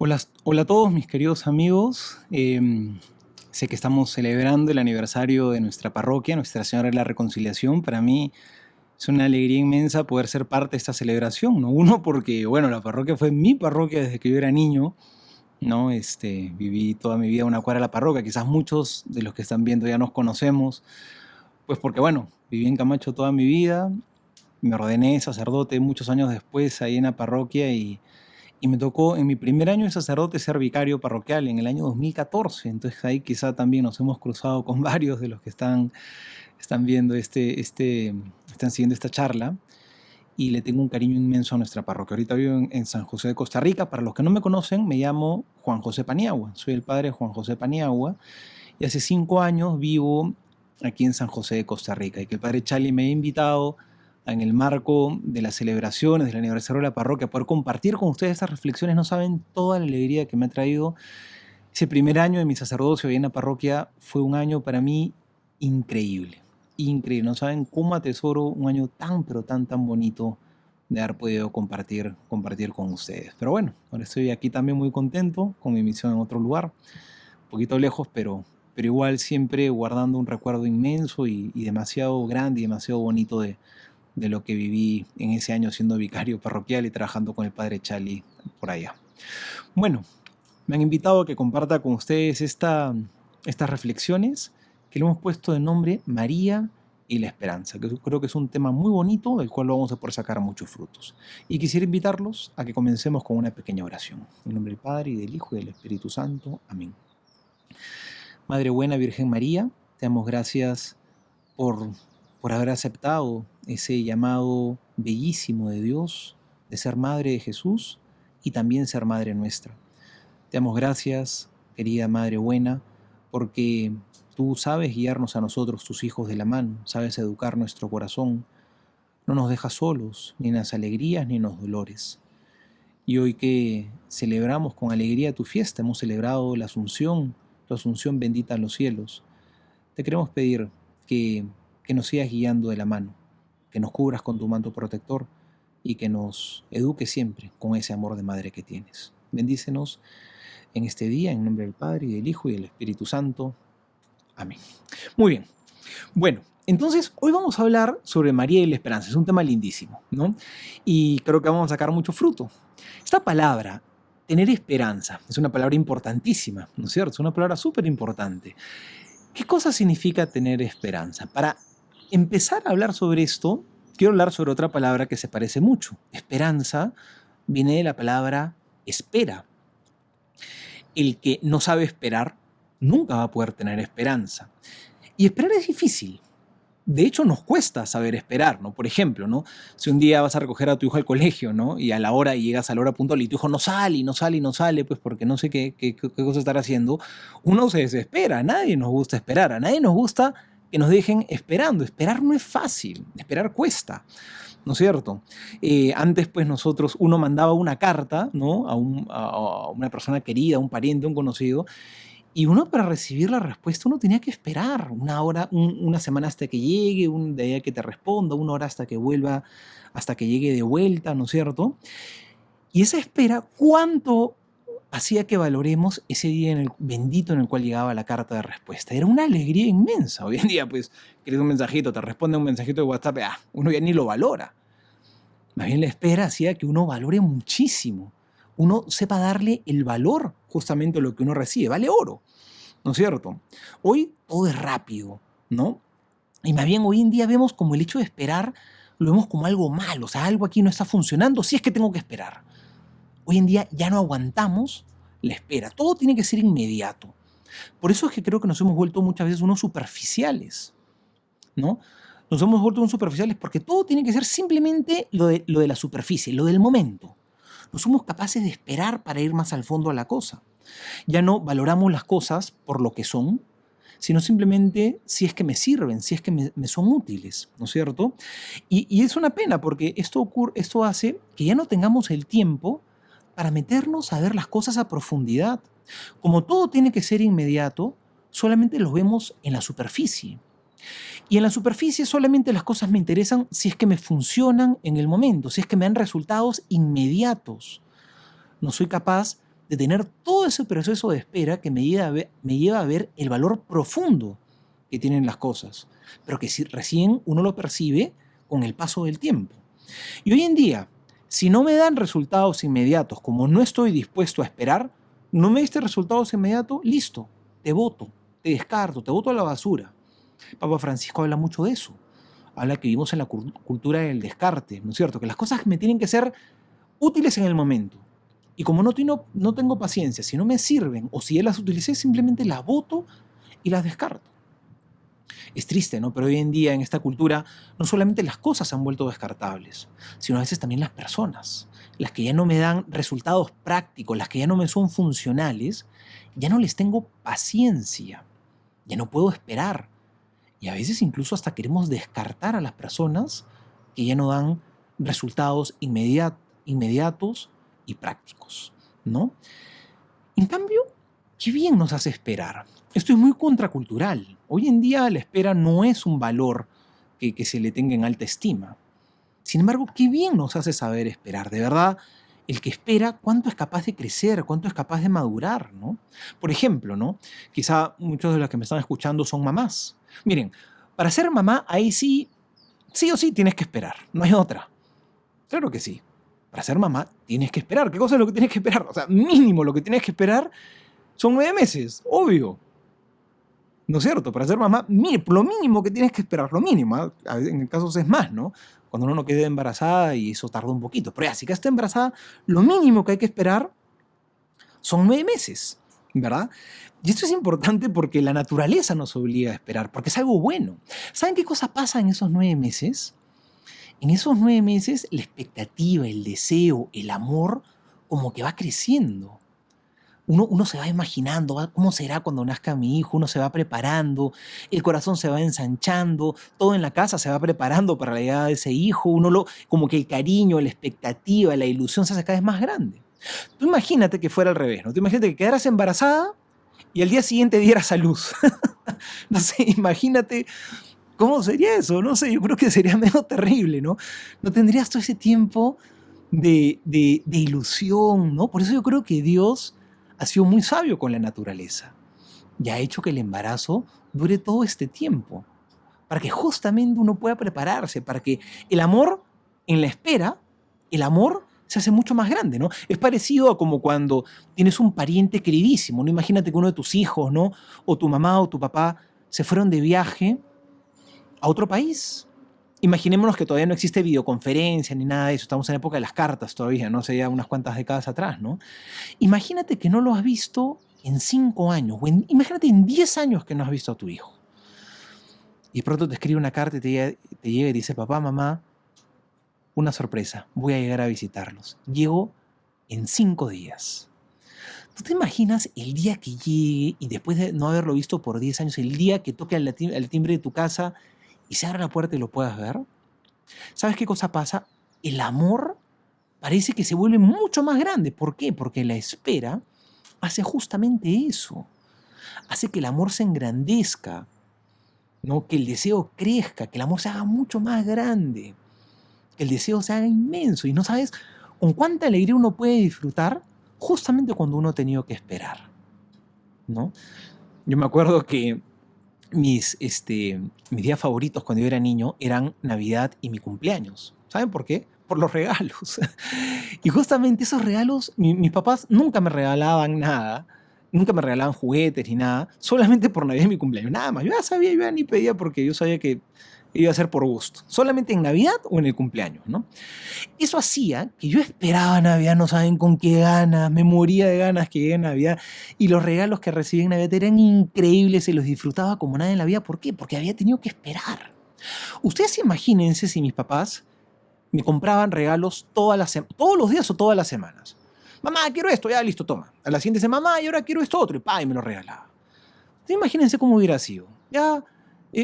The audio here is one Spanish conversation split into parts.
Hola, hola a todos mis queridos amigos. Sé que estamos celebrando el aniversario de nuestra parroquia, Nuestra Señora de la Reconciliación. Para mí es una alegría inmensa poder ser parte de esta celebración, ¿no? Uno, porque, bueno, la parroquia fue mi parroquia desde que yo era niño, ¿no? Viví toda mi vida a una cuadra de la parroquia. Quizás muchos de los que están viendo ya nos conocemos, pues porque, bueno, viví en Camacho toda mi vida. Me ordené sacerdote muchos años después ahí en la parroquia y me tocó en mi primer año de sacerdote ser vicario parroquial en el año 2014. Entonces ahí quizá también nos hemos cruzado con varios de los que están viendo están siguiendo esta charla. Y le tengo un cariño inmenso a nuestra parroquia. Ahorita vivo en San José de Costa Rica. Para los que no me conocen, me llamo Juan José Paniagua. Soy el padre Juan José Paniagua. Y hace 5 años vivo aquí en San José de Costa Rica. Y que el padre Chali me ha invitado en el marco de las celebraciones del aniversario de la parroquia, poder compartir con ustedes estas reflexiones. No saben toda la alegría que me ha traído. Ese primer año de mi sacerdocio ahí en la parroquia fue un año para mí increíble, increíble. No saben cómo atesoro un año tan, pero tan, tan bonito de haber podido compartir con ustedes. Pero bueno, ahora estoy aquí también muy contento con mi misión en otro lugar, un poquito lejos, pero igual siempre guardando un recuerdo inmenso y demasiado grande y demasiado bonito de lo que viví en ese año siendo vicario parroquial y trabajando con el padre Chali por allá. Bueno, me han invitado a que comparta con ustedes estas reflexiones que le hemos puesto de nombre María y la esperanza, que creo que es un tema muy bonito del cual vamos a poder sacar muchos frutos. Y quisiera invitarlos a que comencemos con una pequeña oración. En nombre del Padre, y del Hijo, y del Espíritu Santo. Amén. Madre buena, Virgen María, te damos gracias por, por haber aceptado ese llamado bellísimo de Dios de ser Madre de Jesús y también ser Madre nuestra. Te damos gracias, querida Madre buena, porque tú sabes guiarnos a nosotros, tus hijos, de la mano, sabes educar nuestro corazón, no nos dejas solos, ni en las alegrías ni en los dolores. Y hoy que celebramos con alegría tu fiesta, hemos celebrado la Asunción bendita a los cielos, te queremos pedir que, que nos sigas guiando de la mano, que nos cubras con tu manto protector y que nos eduques siempre con ese amor de madre que tienes. Bendícenos en este día, en nombre del Padre, y del Hijo, y del Espíritu Santo. Amén. Muy bien. Bueno, entonces hoy vamos a hablar sobre María y la esperanza. Es un tema lindísimo, ¿no? Y creo que vamos a sacar mucho fruto. Esta palabra, tener esperanza, es una palabra importantísima, ¿no es cierto? Es una palabra súper importante. ¿Qué cosa significa tener esperanza? Para empezar a hablar sobre esto, quiero hablar sobre otra palabra que se parece mucho. Esperanza viene de la palabra espera. El que no sabe esperar nunca va a poder tener esperanza. Y esperar es difícil. De hecho, nos cuesta saber esperar, ¿no? Por ejemplo, ¿no? Si un día vas a recoger a tu hijo al colegio, ¿no? Y a la hora, y llegas a la hora puntual y tu hijo no sale, y no sale, y no sale, pues porque no sé qué cosa estará haciendo, uno se desespera. A nadie nos gusta esperar, a nadie nos gusta que nos dejen esperando. Esperar no es fácil, esperar cuesta, ¿no es cierto? Antes, pues uno mandaba una carta, ¿no? A una persona querida, a un pariente, a un conocido, y uno, para recibir la respuesta, uno tenía que esperar una hora, una semana hasta que llegue, un día que te responda, una hora hasta que vuelva, hasta que llegue de vuelta, ¿no es cierto? Y esa espera, ¿cuánto hacía que valoremos ese día bendito en el cual llegaba la carta de respuesta? Era una alegría inmensa. Hoy en día, pues, quieres un mensajito, te responde un mensajito de WhatsApp, uno ya ni lo valora. Más bien la espera hacía que uno valore muchísimo. Uno sepa darle el valor justamente a lo que uno recibe. Vale oro, ¿no es cierto? Hoy todo es rápido, ¿no? Y más bien hoy en día vemos como el hecho de esperar, lo vemos como algo malo. O sea, algo aquí no está funcionando, si es que tengo que esperar. Hoy en día ya no aguantamos la espera. Todo tiene que ser inmediato. Por eso es que creo que nos hemos vuelto muchas veces unos superficiales, ¿no? Nos hemos vuelto unos superficiales porque todo tiene que ser simplemente lo de la superficie, lo del momento. No somos capaces de esperar para ir más al fondo a la cosa. Ya no valoramos las cosas por lo que son, sino simplemente si es que me sirven, si es que me son útiles, ¿no es cierto? Y es una pena porque esto hace que ya no tengamos el tiempo para meternos a ver las cosas a profundidad. Como todo tiene que ser inmediato, solamente lo vemos en la superficie. Y en la superficie solamente las cosas me interesan si es que me funcionan en el momento, si es que me dan resultados inmediatos. No soy capaz de tener todo ese proceso de espera que me lleva a ver el valor profundo que tienen las cosas, pero que si recién uno lo percibe con el paso del tiempo. Y hoy en día, si no me dan resultados inmediatos, como no estoy dispuesto a esperar, no me diste resultados inmediatos, listo, te voto, te descarto, te voto a la basura. Papa Francisco habla mucho de eso. Habla que vivimos en la cultura del descarte, ¿no es cierto? Que las cosas me tienen que ser útiles en el momento. Y como no tengo paciencia, si no me sirven o si ya las utilicé, simplemente las voto y las descarto. Es triste, ¿no? Pero hoy en día en esta cultura no solamente las cosas se han vuelto descartables, sino a veces también las personas. Las que ya no me dan resultados prácticos, las que ya no me son funcionales, ya no les tengo paciencia, ya no puedo esperar. Y a veces incluso hasta queremos descartar a las personas que ya no dan resultados inmediatos y prácticos, ¿no? En cambio, qué bien nos hace esperar. Esto es muy contracultural. Hoy en día la espera no es un valor que se le tenga en alta estima. Sin embargo, qué bien nos hace saber esperar. De verdad, el que espera, cuánto es capaz de crecer, cuánto es capaz de madurar, ¿no? Por ejemplo, ¿no? Quizá muchos de los que me están escuchando son mamás. Miren, para ser mamá, ahí sí o sí tienes que esperar. No hay otra. Claro que sí. Para ser mamá tienes que esperar. ¿Qué cosa es lo que tienes que esperar? O sea, mínimo lo que tienes que esperar son 9 meses, obvio. ¿No es cierto? Para ser mamá, lo mínimo que tienes que esperar, lo mínimo. En casos es más, ¿no? Cuando uno no queda embarazada y eso tarda un poquito. Pero ya, si quedaste embarazada, lo mínimo que hay que esperar son 9 meses, ¿verdad? Y esto es importante porque la naturaleza nos obliga a esperar, porque es algo bueno. ¿Saben qué cosa pasa en esos 9 meses? En esos 9 meses, la expectativa, el deseo, el amor, como que va creciendo. Uno se va imaginando cómo será cuando nazca mi hijo, uno se va preparando, el corazón se va ensanchando, todo en la casa se va preparando para la llegada de ese hijo, como que el cariño, la expectativa, la ilusión se hace cada vez más grande. Tú imagínate que fuera al revés, ¿no? Tú imagínate que quedaras embarazada y al día siguiente dieras a luz. No sé, imagínate cómo sería eso, no sé, yo creo que sería medio terrible, ¿no? No tendrías todo ese tiempo de ilusión, ¿no? Por eso yo creo que Dios ha sido muy sabio con la naturaleza y ha hecho que el embarazo dure todo este tiempo, para que justamente uno pueda prepararse, para que el amor en la espera, el amor se hace mucho más grande, ¿no? Es parecido a como cuando tienes un pariente queridísimo, ¿no? Imagínate que uno de tus hijos, ¿no? O tu mamá o tu papá se fueron de viaje a otro país. Imaginémonos que todavía no existe videoconferencia ni nada de eso, estamos en la época de las cartas todavía, no sé, ya unas cuantas décadas atrás, ¿no? Imagínate que no lo has visto en 5 años, imagínate en 10 años que no has visto a tu hijo. Y de pronto te escribe una carta y te llega y dice, papá, mamá, una sorpresa, voy a llegar a visitarlos. Llego en 5 días. ¿Tú te imaginas el día que llegue y después de no haberlo visto por 10 años, el día que toque al timbre de tu casa y se abra la puerta y lo puedas ver? ¿Sabes qué cosa pasa? El amor parece que se vuelve mucho más grande. ¿Por qué? Porque la espera hace justamente eso. Hace que el amor se engrandezca, ¿no? Que el deseo crezca, que el amor se haga mucho más grande, que el deseo se haga inmenso. Y no sabes con cuánta alegría uno puede disfrutar justamente cuando uno ha tenido que esperar, ¿no? Yo me acuerdo que mis días favoritos cuando yo era niño eran Navidad y mi cumpleaños. ¿Saben por qué? Por los regalos. Y justamente esos regalos, mis papás nunca me regalaban nada, nunca me regalaban juguetes ni nada, solamente por Navidad y mi cumpleaños, nada más. Yo ya sabía, yo ya ni pedía porque yo sabía que iba a ser por gusto, solamente en Navidad o en el cumpleaños, ¿no? Eso hacía que yo esperaba Navidad, no saben con qué ganas, me moría de ganas que llegue Navidad, y los regalos que recibí en Navidad eran increíbles, se los disfrutaba como nada en la vida. ¿Por qué? Porque había tenido que esperar. Ustedes imagínense si mis papás me compraban regalos todos los días o todas las semanas. Mamá, quiero esto, ya listo, toma. A la siguiente semana, mamá, y ahora quiero esto otro, y me lo regalaba. Entonces, imagínense cómo hubiera sido. Ya,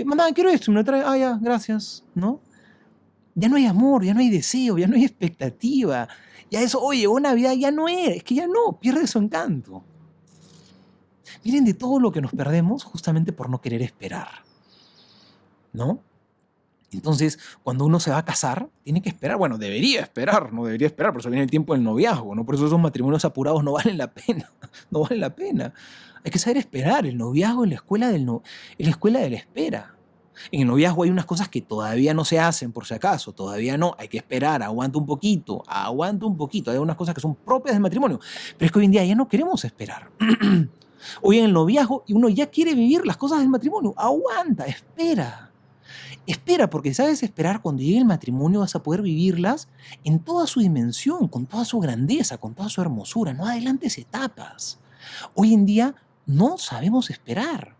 mamá, quiero esto, y me lo trae, ya, gracias, ¿no? Ya no hay amor, ya no hay deseo, ya no hay expectativa. Ya eso, oye, una Navidad ya no es que ya no, pierde su encanto. Miren de todo lo que nos perdemos justamente por no querer esperar, ¿no? Entonces, cuando uno se va a casar, tiene que esperar. Bueno, debería esperar, no debería esperar, por eso viene el tiempo del noviazgo, ¿no? Por eso esos matrimonios apurados no valen la pena, no valen la pena. Hay que saber esperar. El noviazgo es la escuela es la escuela de la espera. En el noviazgo hay unas cosas que todavía no se hacen, por si acaso, todavía no, hay que esperar, aguanta un poquito, aguanta un poquito. Hay unas cosas que son propias del matrimonio, pero es que hoy en día ya no queremos esperar. Hoy en el noviazgo uno ya quiere vivir las cosas del matrimonio. Aguanta, espera. Espera, porque sabes esperar, cuando llegue el matrimonio vas a poder vivirlas en toda su dimensión, con toda su grandeza, con toda su hermosura. No adelantes etapas. Hoy en día no sabemos esperar,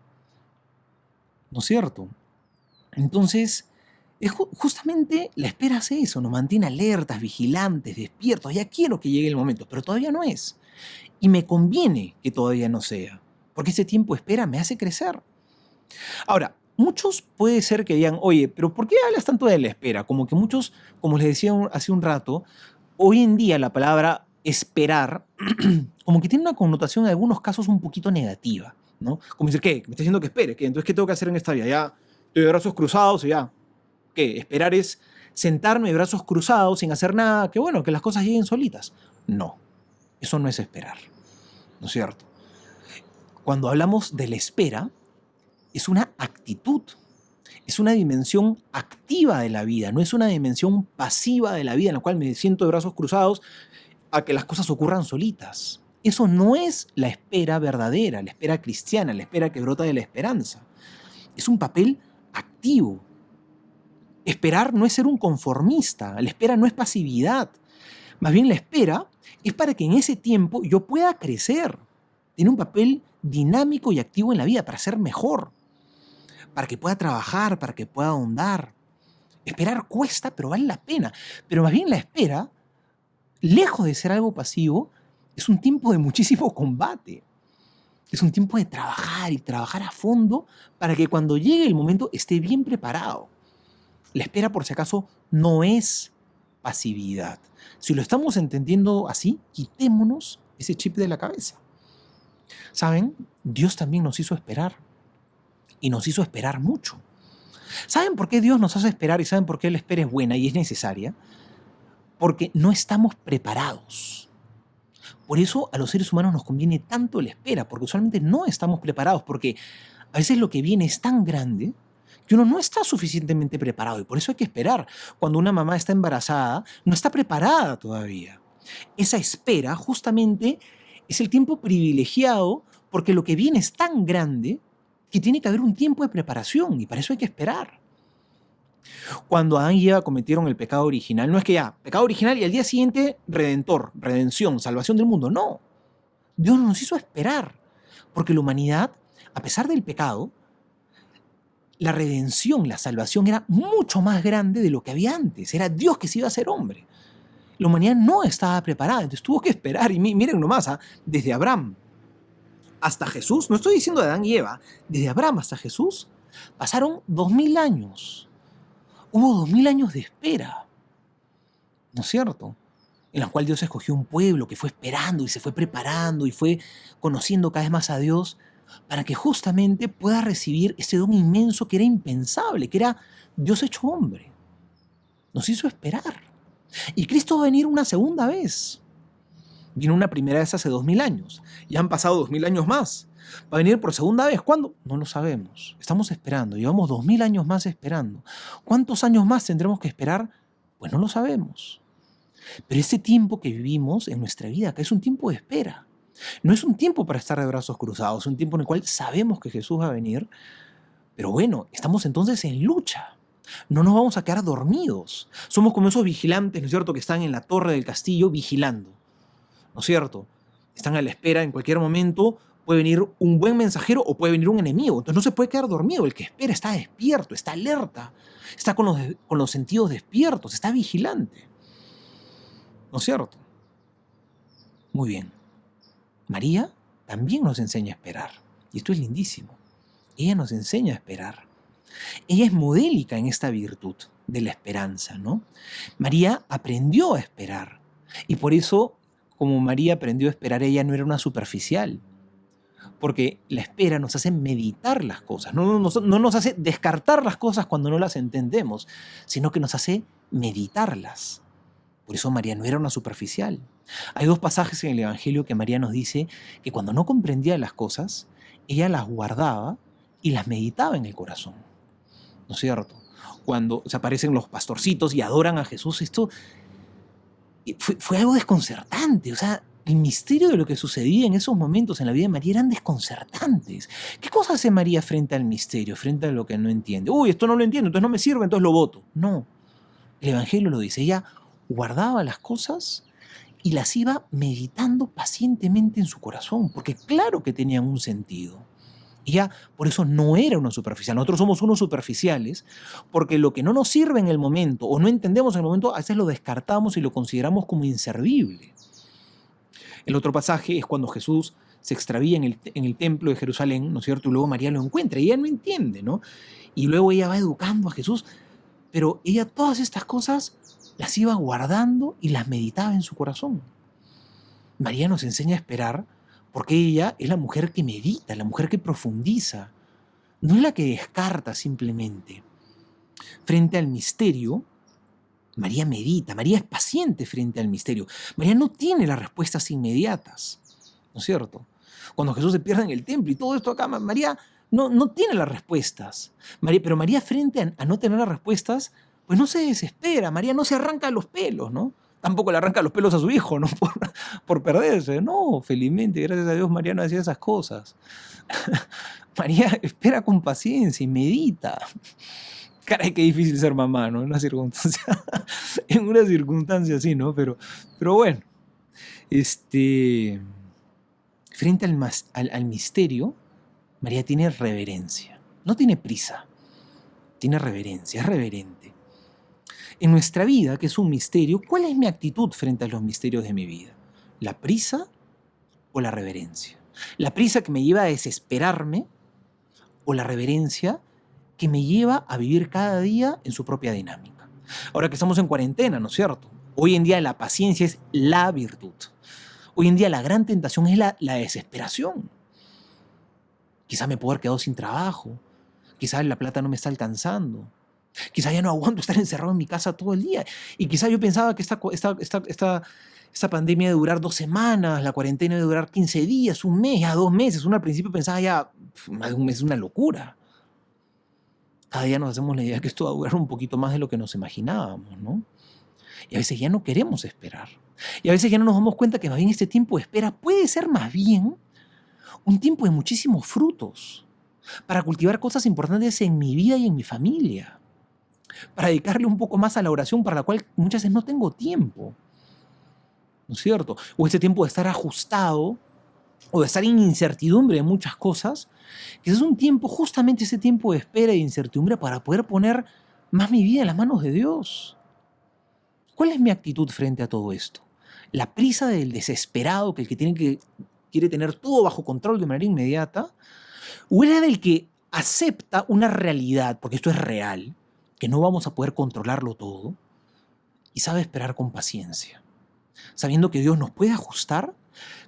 ¿no es cierto? Entonces, justamente la espera hace eso, nos mantiene alertas, vigilantes, despiertos. Ya quiero que llegue el momento, pero todavía no es. Y me conviene que todavía no sea, porque ese tiempo de espera me hace crecer. Ahora, muchos puede ser que digan, oye, pero ¿por qué hablas tanto de la espera? Como que muchos, como les decía hace un rato, hoy en día la palabra esperar como que tiene una connotación en algunos casos un poquito negativa, ¿no? Como decir, ¿qué? ¿Me está diciendo que espere? ¿Qué? Entonces, ¿qué tengo que hacer en esta vida? Ya estoy de brazos cruzados y ya. ¿Qué? Esperar es sentarme de brazos cruzados sin hacer nada, que bueno, que las cosas lleguen solitas. No, eso no es esperar, ¿no es cierto? Cuando hablamos de la espera, es una actitud, es una dimensión activa de la vida, no es una dimensión pasiva de la vida en la cual me siento de brazos cruzados a que las cosas ocurran solitas. Eso no es la espera verdadera, la espera cristiana, la espera que brota de la esperanza. Es un papel activo. Esperar no es ser un conformista, la espera no es pasividad. Más bien la espera es para que en ese tiempo yo pueda crecer. Tiene un papel dinámico y activo en la vida para ser mejor, para que pueda trabajar, para que pueda ahondar. Esperar cuesta, pero vale la pena. Pero más bien la espera, lejos de ser algo pasivo, es un tiempo de muchísimo combate. Es un tiempo de trabajar y trabajar a fondo para que cuando llegue el momento esté bien preparado. La espera, por si acaso, no es pasividad. Si lo estamos entendiendo así, quitémonos ese chip de la cabeza. ¿Saben? Dios también nos hizo esperar. Y nos hizo esperar mucho. ¿Saben por qué Dios nos hace esperar y saben por qué la espera es buena y es necesaria? Porque no estamos preparados. Por eso a los seres humanos nos conviene tanto la espera, porque usualmente no estamos preparados, porque a veces lo que viene es tan grande que uno no está suficientemente preparado y por eso hay que esperar. Cuando una mamá está embarazada, no está preparada todavía. Esa espera justamente es el tiempo privilegiado porque lo que viene es tan grande que tiene que haber un tiempo de preparación y para eso hay que esperar. Cuando Adán y Eva cometieron el pecado original, no es que ya, pecado original y al día siguiente redentor, redención, salvación del mundo. No, Dios nos hizo esperar porque la humanidad, a pesar del pecado, la redención, la salvación era mucho más grande de lo que había antes. Era Dios que se iba a hacer hombre. La humanidad no estaba preparada, entonces tuvo que esperar. Y miren nomás, desde Abraham hasta Jesús, no estoy diciendo de Adán y Eva, desde Abraham hasta Jesús, pasaron 2000 años. Hubo 2000 años de espera, ¿no es cierto? En los cuales Dios escogió un pueblo que fue esperando y se fue preparando y fue conociendo cada vez más a Dios para que justamente pueda recibir ese don inmenso que era impensable, que era Dios hecho hombre. Nos hizo esperar. Y Cristo va a venir una segunda vez. Vino una primera vez hace 2000 años. Ya han pasado 2000 años más. ¿Va a venir por segunda vez? ¿Cuándo? No lo sabemos. Estamos esperando. Llevamos 2000 años más esperando. ¿Cuántos años más tendremos que esperar? Pues no lo sabemos. Pero ese tiempo que vivimos en nuestra vida acá es un tiempo de espera. No es un tiempo para estar de brazos cruzados, es un tiempo en el cual sabemos que Jesús va a venir, pero bueno, estamos entonces en lucha. No nos vamos a quedar dormidos. Somos como esos vigilantes, ¿no es cierto?, que están en la torre del castillo vigilando, ¿no es cierto? Están a la espera, en cualquier momento puede venir un buen mensajero o puede venir un enemigo. Entonces no se puede quedar dormido. El que espera está despierto, está alerta, está con los sentidos despiertos, está vigilante, ¿no es cierto? Muy bien. María también nos enseña a esperar. Y esto es lindísimo. Ella nos enseña a esperar. Ella es modélica en esta virtud de la esperanza, ¿no? María aprendió a esperar. Y por eso, como María aprendió a esperar, ella no era una superficial. Porque la espera nos hace meditar las cosas, no nos hace descartar las cosas cuando no las entendemos, sino que nos hace meditarlas. Por eso María no era una superficial. Hay dos pasajes en el Evangelio que María nos dice que cuando no comprendía las cosas, ella las guardaba y las meditaba en el corazón. ¿No es cierto? Cuando se aparecen los pastorcitos y adoran a Jesús, esto fue algo desconcertante. O sea, el misterio de lo que sucedía en esos momentos en la vida de María eran desconcertantes. ¿Qué cosa hace María frente al misterio, frente a lo que no entiende? Uy, esto no lo entiendo, entonces no me sirve, entonces lo voto. No, el Evangelio lo dice. Ella guardaba las cosas y las iba meditando pacientemente en su corazón, porque claro que tenían un sentido. Y ya por eso no era una superficial. Nosotros somos unos superficiales porque lo que no nos sirve en el momento o no entendemos en el momento, a veces lo descartamos y lo consideramos como inservible. El otro pasaje es cuando Jesús se extravía en el templo de Jerusalén, ¿no es cierto? Y luego María lo encuentra y ella no entiende, ¿no? Y luego ella va educando a Jesús, pero ella todas estas cosas las iba guardando y las meditaba en su corazón. María nos enseña a esperar porque ella es la mujer que medita, la mujer que profundiza, no es la que descarta simplemente. Frente al misterio, María medita, María es paciente frente al misterio. María no tiene las respuestas inmediatas, ¿no es cierto? Cuando Jesús se pierde en el templo y todo esto acá, María no tiene las respuestas. Pero María frente a no tener las respuestas, pues no se desespera, María no se arranca los pelos, ¿no? Tampoco le arranca los pelos a su hijo, ¿no? Por perderse. No, felizmente, gracias a Dios, María no hacía esas cosas. María espera con paciencia y medita. Caray, qué difícil ser mamá, ¿no? En una circunstancia así, ¿no? Pero bueno, frente al misterio, María tiene reverencia. No tiene prisa, tiene reverencia, es reverente. En nuestra vida, que es un misterio, ¿cuál es mi actitud frente a los misterios de mi vida? ¿La prisa o la reverencia? ¿La prisa que me lleva a desesperarme o la reverencia que me lleva a vivir cada día en su propia dinámica? Ahora que estamos en cuarentena, ¿no es cierto? Hoy en día la paciencia es la virtud. Hoy en día la gran tentación es la desesperación. Quizá me puedo haber quedado sin trabajo. Quizá la plata no me está alcanzando. Quizá ya no aguanto estar encerrado en mi casa todo el día. Y quizá yo pensaba que esta pandemia debe durar 2 semanas, la cuarentena debe durar 15 días, un mes, ya 2 meses. Uno al principio pensaba ya, más de un mes es una locura. Cada día nos hacemos la idea que esto va a durar un poquito más de lo que nos imaginábamos, ¿no? Y a veces ya no queremos esperar. Y a veces ya no nos damos cuenta que más bien este tiempo de espera puede ser más bien un tiempo de muchísimos frutos para cultivar cosas importantes en mi vida y en mi familia, para dedicarle un poco más a la oración para la cual muchas veces no tengo tiempo, ¿no es cierto? O este tiempo de estar ajustado o de estar en incertidumbre de muchas cosas, que es un tiempo, justamente ese tiempo de espera y de incertidumbre para poder poner más mi vida en las manos de Dios. ¿Cuál es mi actitud frente a todo esto? ¿La prisa del desesperado, que el que quiere tener todo bajo control de manera inmediata? ¿O era del que acepta una realidad, porque esto es real, que no vamos a poder controlarlo todo, y sabe esperar con paciencia, sabiendo que Dios nos puede ajustar,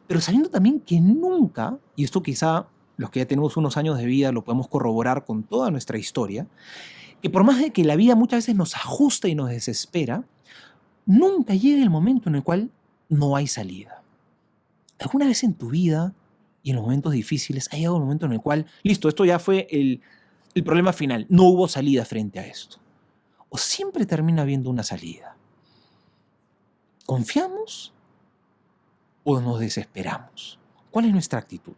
pero sabiendo también que nunca, y esto quizá los que ya tenemos unos años de vida lo podemos corroborar con toda nuestra historia, que por más de que la vida muchas veces nos ajusta y nos desespera, nunca llega el momento en el cual no hay salida. ¿Alguna vez en tu vida y en los momentos difíciles ha llegado un momento en el cual, listo, esto ya fue el problema final, no hubo salida frente a esto? ¿O siempre termina habiendo una salida? ¿Confiamos o nos desesperamos? ¿Cuál es nuestra actitud?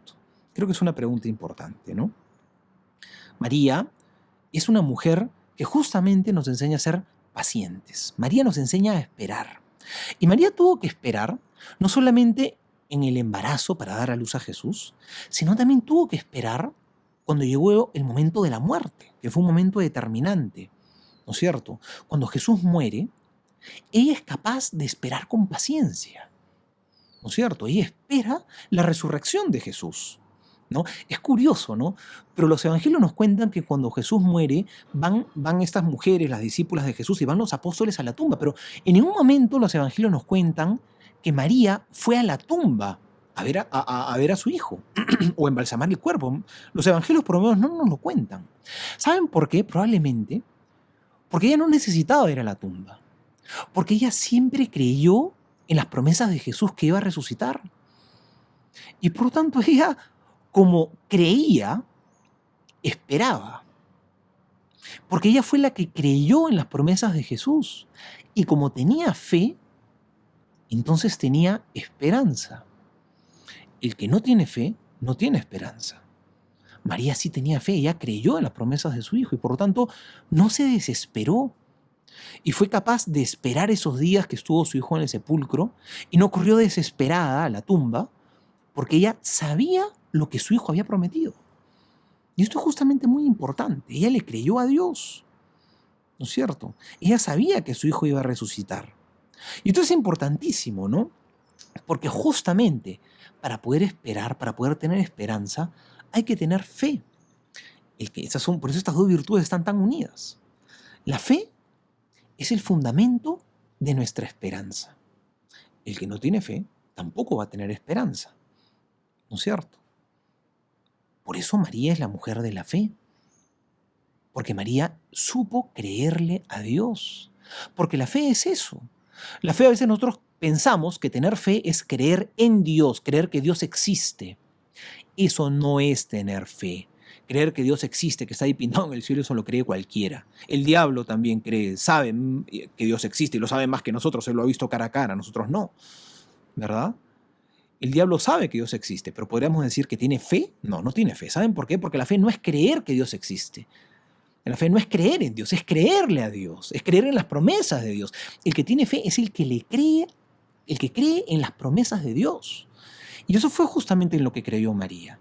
Creo que es una pregunta importante, ¿no? María es una mujer que justamente nos enseña a ser pacientes. María nos enseña a esperar. Y María tuvo que esperar no solamente en el embarazo para dar a luz a Jesús, sino también tuvo que esperar cuando llegó el momento de la muerte, que fue un momento determinante, ¿no es cierto? Cuando Jesús muere, ella es capaz de esperar con paciencia, ¿no es cierto? Ella espera la resurrección de Jesús, ¿no? Es curioso, ¿no? Pero los evangelios nos cuentan que cuando Jesús muere, van estas mujeres, las discípulas de Jesús, y van los apóstoles a la tumba. Pero en ningún momento los evangelios nos cuentan que María fue a la tumba a ver a su hijo o embalsamar el cuerpo. Los evangelios por lo menos no nos lo cuentan. ¿Saben por qué? Probablemente porque ella no necesitaba ir a la tumba. Porque ella siempre creyó en las promesas de Jesús que iba a resucitar. Y por lo tanto ella, como creía, esperaba. Porque ella fue la que creyó en las promesas de Jesús. Y como tenía fe, entonces tenía esperanza. El que no tiene fe, no tiene esperanza. María sí tenía fe, ella creyó en las promesas de su hijo y por lo tanto no se desesperó. Y fue capaz de esperar esos días que estuvo su hijo en el sepulcro y no corrió desesperada a la tumba porque ella sabía lo que su hijo había prometido. Y esto es justamente muy importante. Ella le creyó a Dios, ¿no es cierto? Ella sabía que su hijo iba a resucitar. Y esto es importantísimo, ¿no? Porque justamente para poder esperar, para poder tener esperanza, hay que tener fe. Por eso estas dos virtudes están tan unidas. La fe es el fundamento de nuestra esperanza. El que no tiene fe tampoco va a tener esperanza, ¿no es cierto? Por eso María es la mujer de la fe. Porque María supo creerle a Dios. Porque la fe es eso. La fe a veces nosotros pensamos que tener fe es creer en Dios, creer que Dios existe. Eso no es tener fe. Creer que Dios existe, que está ahí pintado en el cielo, eso lo cree cualquiera. El diablo también cree, sabe que Dios existe y lo sabe más que nosotros, él lo ha visto cara a cara, nosotros no, ¿verdad? El diablo sabe que Dios existe, pero ¿podríamos decir que tiene fe? No, no tiene fe. ¿Saben por qué? Porque la fe no es creer que Dios existe. La fe no es creer en Dios, es creerle a Dios, es creer en las promesas de Dios. El que tiene fe es el que le cree, el que cree en las promesas de Dios. Y eso fue justamente en lo que creyó María.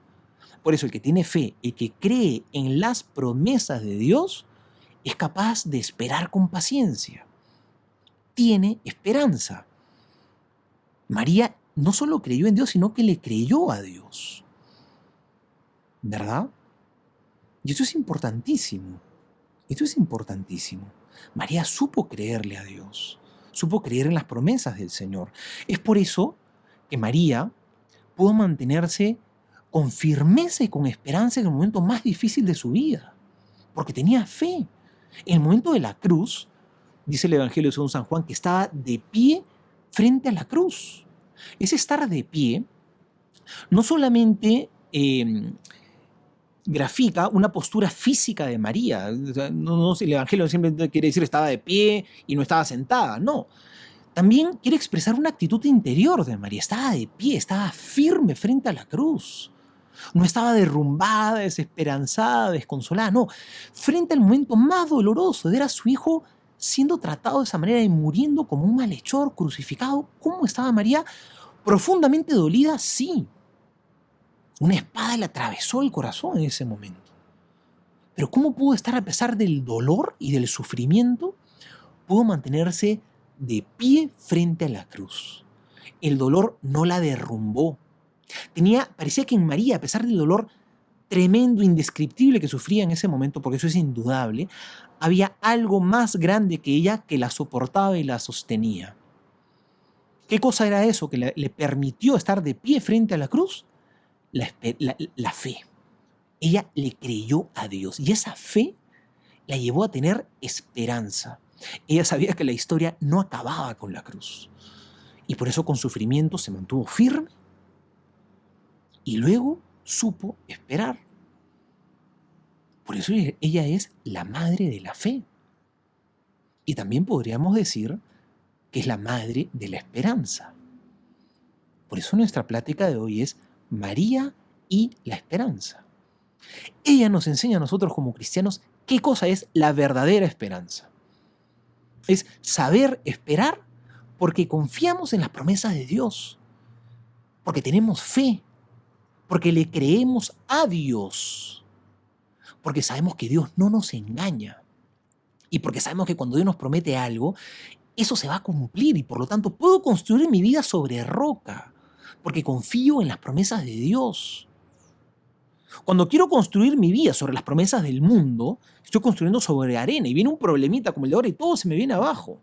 Por eso el que tiene fe, el que cree en las promesas de Dios, es capaz de esperar con paciencia. Tiene esperanza. María no solo creyó en Dios, sino que le creyó a Dios. ¿Verdad? Y eso es importantísimo. Esto es importantísimo. María supo creerle a Dios, supo creer en las promesas del Señor. Es por eso que María pudo mantenerse con firmeza y con esperanza en el momento más difícil de su vida, porque tenía fe. En el momento de la cruz, dice el Evangelio según San Juan, que estaba de pie frente a la cruz. Ese estar de pie no solamente grafica una postura física de María. El Evangelio simplemente quiere decir estaba de pie y no estaba sentada, no. También quiere expresar una actitud interior de María. Estaba de pie, estaba firme frente a la cruz. No estaba derrumbada, desesperanzada, desconsolada, no. Frente al momento más doloroso de ver a su hijo siendo tratado de esa manera y muriendo como un malhechor, crucificado. ¿Cómo estaba María? Profundamente dolida, sí. Una espada le atravesó el corazón en ese momento. Pero ¿cómo pudo estar a pesar del dolor y del sufrimiento? Pudo mantenerse de pie frente a la cruz. El dolor no la derrumbó. Parecía que en María, a pesar del dolor tremendo, indescriptible que sufría en ese momento, porque eso es indudable, había algo más grande que ella que la soportaba y la sostenía. ¿Qué cosa era eso que le permitió estar de pie frente a la cruz? La fe. Ella le creyó a Dios y esa fe la llevó a tener esperanza. Ella sabía que la historia no acababa con la cruz y por eso con sufrimiento se mantuvo firme y luego supo esperar. Por eso ella es la madre de la fe. Y también podríamos decir que es la madre de la esperanza. Por eso nuestra plática de hoy es María y la esperanza. Ella nos enseña a nosotros como cristianos qué cosa es la verdadera esperanza. Es saber esperar porque confiamos en las promesas de Dios, porque tenemos fe, porque le creemos a Dios, porque sabemos que Dios no nos engaña y porque sabemos que cuando Dios nos promete algo, eso se va a cumplir y por lo tanto puedo construir mi vida sobre roca, porque confío en las promesas de Dios. Cuando quiero construir mi vida sobre las promesas del mundo, estoy construyendo sobre arena y viene un problemita como el de ahora y todo se me viene abajo.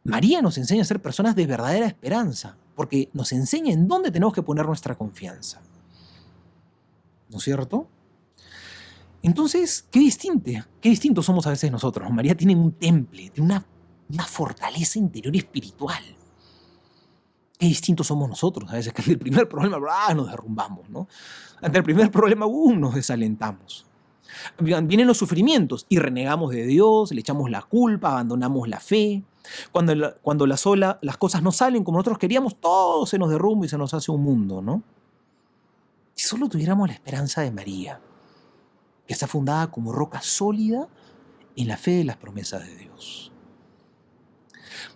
María nos enseña a ser personas de verdadera esperanza, porque nos enseña en dónde tenemos que poner nuestra confianza. ¿No es cierto? Entonces, qué distintos somos a veces nosotros. María tiene un temple, tiene una fortaleza interior espiritual. Qué distintos somos nosotros. A veces que ante el primer problema nos derrumbamos, ¿no? Ante el primer problema nos desalentamos. Vienen los sufrimientos y renegamos de Dios, le echamos la culpa, abandonamos la fe. Cuando las cosas no salen como nosotros queríamos, todo se nos derrumba y se nos hace un mundo, ¿no? Si solo tuviéramos la esperanza de María, que está fundada como roca sólida en la fe de las promesas de Dios.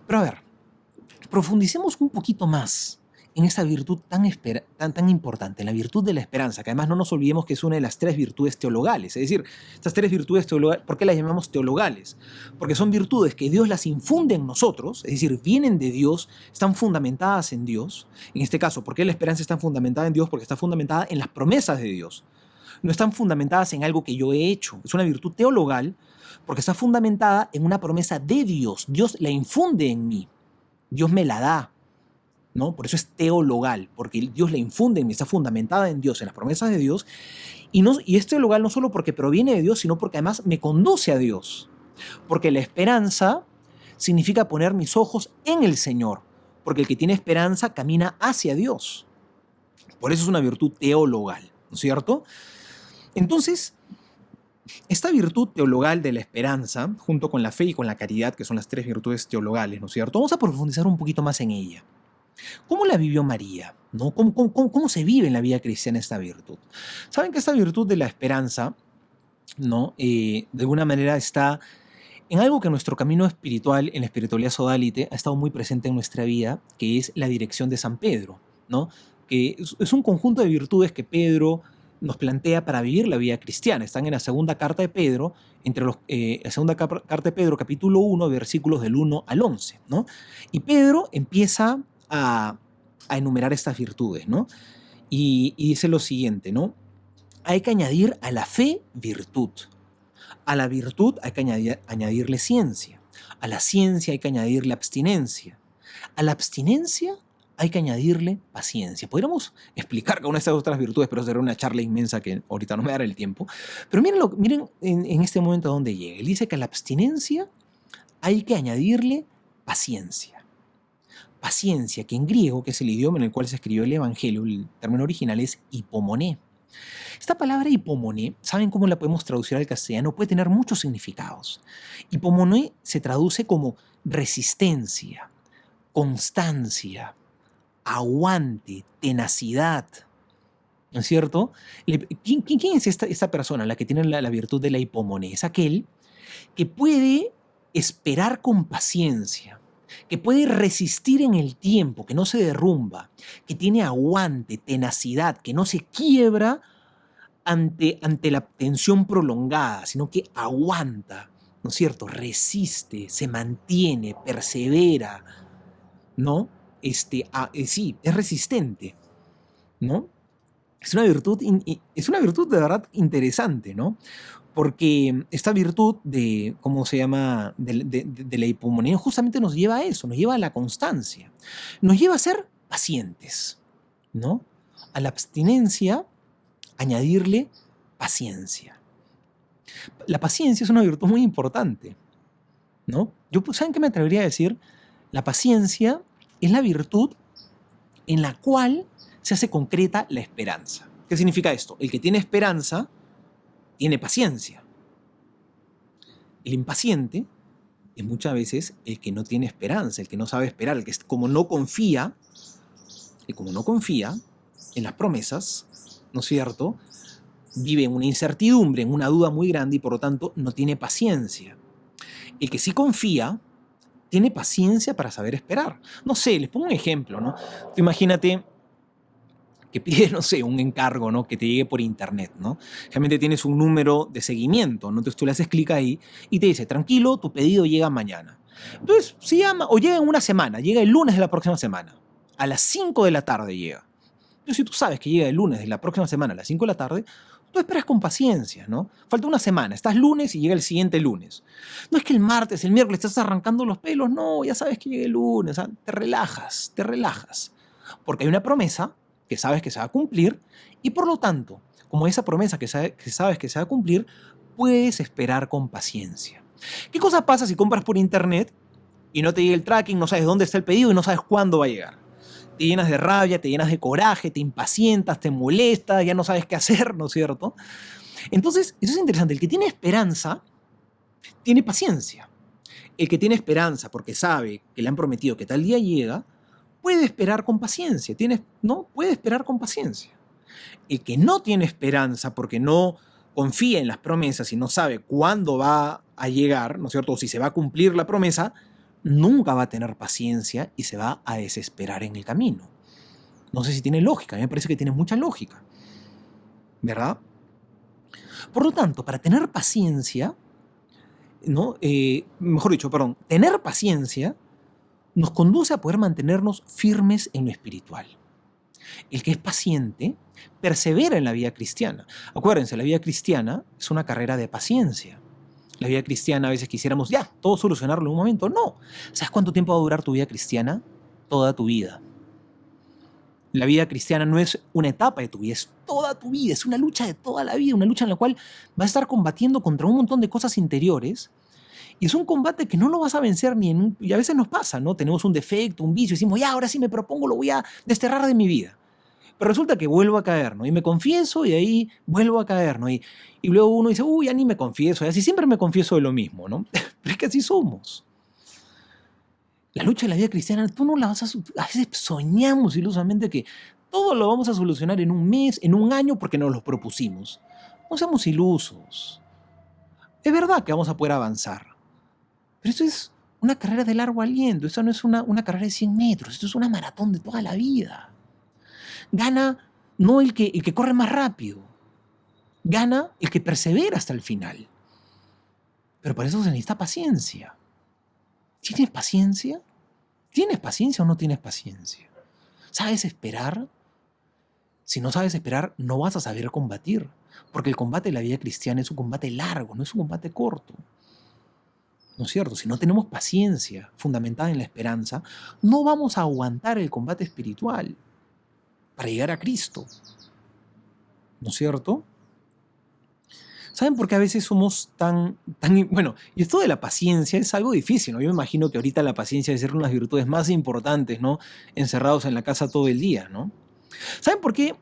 Pero a ver, profundicemos un poquito más en esta virtud tan importante, en la virtud de la esperanza, que además no nos olvidemos que es una de las 3 virtudes teologales. Es decir, estas 3 virtudes teologales, ¿por qué las llamamos teologales? Porque son virtudes que Dios las infunde en nosotros, es decir, vienen de Dios, están fundamentadas en Dios. En este caso, ¿por qué la esperanza está fundamentada en Dios? Porque está fundamentada en las promesas de Dios. No están fundamentadas en algo que yo he hecho. Es una virtud teologal porque está fundamentada en una promesa de Dios. Dios la infunde en mí. Dios me la da, ¿no? Por eso es teologal, porque Dios la infunde en mí, está fundamentada en Dios, en las promesas de Dios. Y es teologal no solo porque proviene de Dios, sino porque además me conduce a Dios. Porque la esperanza significa poner mis ojos en el Señor. Porque el que tiene esperanza camina hacia Dios. Por eso es una virtud teologal, ¿no es cierto? Entonces, esta virtud teologal de la esperanza, junto con la fe y con la caridad, que son las 3 virtudes teologales, ¿no es cierto? Vamos a profundizar un poquito más en ella. ¿Cómo la vivió María? ¿No? ¿Cómo se vive en la vida cristiana esta virtud? Saben que esta virtud de la esperanza, ¿no? De alguna manera está en algo que en nuestro camino espiritual, en la espiritualidad sodalite, ha estado muy presente en nuestra vida, que es la dirección de San Pedro, ¿no? Que es un conjunto de virtudes que Pedro nos plantea para vivir la vida cristiana. Están en la segunda carta de Pedro, la segunda carta de Pedro, capítulo 1, versículos del 1 al 11, ¿no? Y Pedro empieza a enumerar estas virtudes, ¿no? Y dice lo siguiente, ¿no? Hay que añadir a la fe virtud. A la virtud hay que añadirle ciencia. A la ciencia hay que añadirle abstinencia. A la abstinencia hay que añadirle paciencia. Podríamos explicar cada una de estas otras virtudes, pero será una charla inmensa que ahorita no me dará el tiempo. Pero miren en este momento a dónde llega. Él dice que a la abstinencia hay que añadirle paciencia. Paciencia, que en griego, que es el idioma en el cual se escribió el Evangelio, el término original es hipomoné. Esta palabra hipomoné, ¿saben cómo la podemos traducir al castellano? Puede tener muchos significados. Hipomoné se traduce como resistencia, constancia, aguante, tenacidad. ¿No es cierto? ¿Quién es esta persona, la que tiene la virtud de la hipomonía? Es aquel que puede esperar con paciencia, que puede resistir en el tiempo, que no se derrumba, que tiene aguante, tenacidad, que no se quiebra ante la tensión prolongada, sino que aguanta, ¿no es cierto? Resiste, se mantiene, persevera, ¿no? Sí, es resistente, ¿no? Es una virtud de verdad interesante, ¿no? Porque esta virtud de, ¿cómo se llama?, de la hipomonía justamente nos lleva a eso, nos lleva a la constancia, nos lleva a ser pacientes, ¿no? A la abstinencia, añadirle paciencia. La paciencia es una virtud muy importante, ¿no? ¿Saben qué me atrevería a decir? La paciencia es la virtud en la cual se hace concreta la esperanza. ¿Qué significa esto? El que tiene esperanza tiene paciencia. El impaciente es muchas veces el que no tiene esperanza, el que no sabe esperar, el que como no confía en las promesas, ¿no es cierto?, vive en una incertidumbre, en una duda muy grande y por lo tanto no tiene paciencia. El que sí confía tiene paciencia para saber esperar. No sé, les pongo un ejemplo, ¿no? Tú imagínate que pides, no sé, un encargo, ¿no?, que te llegue por internet, ¿no? Realmente tienes un número de seguimiento, ¿no? Entonces tú le haces clic ahí y te dice, tranquilo, tu pedido llega mañana. Entonces, se llama, o llega en una semana, llega el lunes de la próxima semana. A las 5 de la tarde llega. Entonces, si tú sabes que llega el lunes de la próxima semana a las 5 de la tarde, Tú esperas con paciencia, ¿no? Falta una semana, estás lunes y llega el siguiente lunes. No es que el martes, el miércoles estás arrancando los pelos, no, ya sabes que llega el lunes, o sea, te relajas, te relajas. Porque hay una promesa que sabes que se va a cumplir y por lo tanto, como esa promesa que sabes que se va a cumplir, puedes esperar con paciencia. ¿Qué cosa pasa si compras por internet y no te llega el tracking, no sabes dónde está el pedido y no sabes cuándo va a llegar? Te llenas de rabia, te llenas de coraje, te impacientas, te molesta, ya no sabes qué hacer, ¿no es cierto? Entonces, eso es interesante. El que tiene esperanza, tiene paciencia. El que tiene esperanza porque sabe que le han prometido que tal día llega, puede esperar con paciencia. ¿No? Puede esperar con paciencia. El que no tiene esperanza porque no confía en las promesas y no sabe cuándo va a llegar, ¿no es cierto? O si se va a cumplir la promesa, nunca va a tener paciencia y se va a desesperar en el camino. No sé si tiene lógica, a mí me parece que tiene mucha lógica, ¿verdad? Por lo tanto, para tener paciencia, ¿no? Mejor dicho, perdón, tener paciencia nos conduce a poder mantenernos firmes en lo espiritual. El que es paciente persevera en la vida cristiana. Acuérdense, la vida cristiana es una carrera de paciencia. La vida cristiana a veces quisiéramos ya, todo solucionarlo en un momento. No. ¿Sabes cuánto tiempo va a durar tu vida cristiana? Toda tu vida. La vida cristiana no es una etapa de tu vida, es toda tu vida, es una lucha de toda la vida, una lucha en la cual vas a estar combatiendo contra un montón de cosas interiores. Y es un combate que no lo vas a vencer y a veces nos pasa, ¿no? Tenemos un defecto, un vicio, y decimos, ya, ahora sí me propongo, lo voy a desterrar de mi vida. Pero resulta que vuelvo a caer, ¿no? Y me confieso y ahí vuelvo a caer, ¿no? Y luego uno dice, uy, ya ni me confieso, y así siempre me confieso de lo mismo, ¿no? Pero es que así somos. La lucha de la vida cristiana, tú no la vas a veces soñamos ilusamente que todo lo vamos a solucionar en un mes, en un año, porque nos lo propusimos. No seamos ilusos. Es verdad que vamos a poder avanzar, pero esto es una carrera de largo aliento, esto no es una carrera de 100 metros, esto es una maratón de toda la vida. Gana no el que corre más rápido, gana el que persevera hasta el final. Pero para eso se necesita paciencia. ¿Tienes paciencia? ¿Tienes paciencia o no tienes paciencia? ¿Sabes esperar? Si no sabes esperar, no vas a saber combatir. Porque el combate de la vida cristiana es un combate largo, no es un combate corto. ¿No es cierto? Si no tenemos paciencia fundamentada en la esperanza, no vamos a aguantar el combate espiritual para llegar a Cristo. ¿No es cierto? ¿Saben por qué a veces somos bueno, y esto de la paciencia es algo difícil, ¿no? Yo me imagino que ahorita la paciencia debe ser una de las virtudes más importantes, ¿no? Encerrados en la casa todo el día, ¿no? ¿Saben por qué?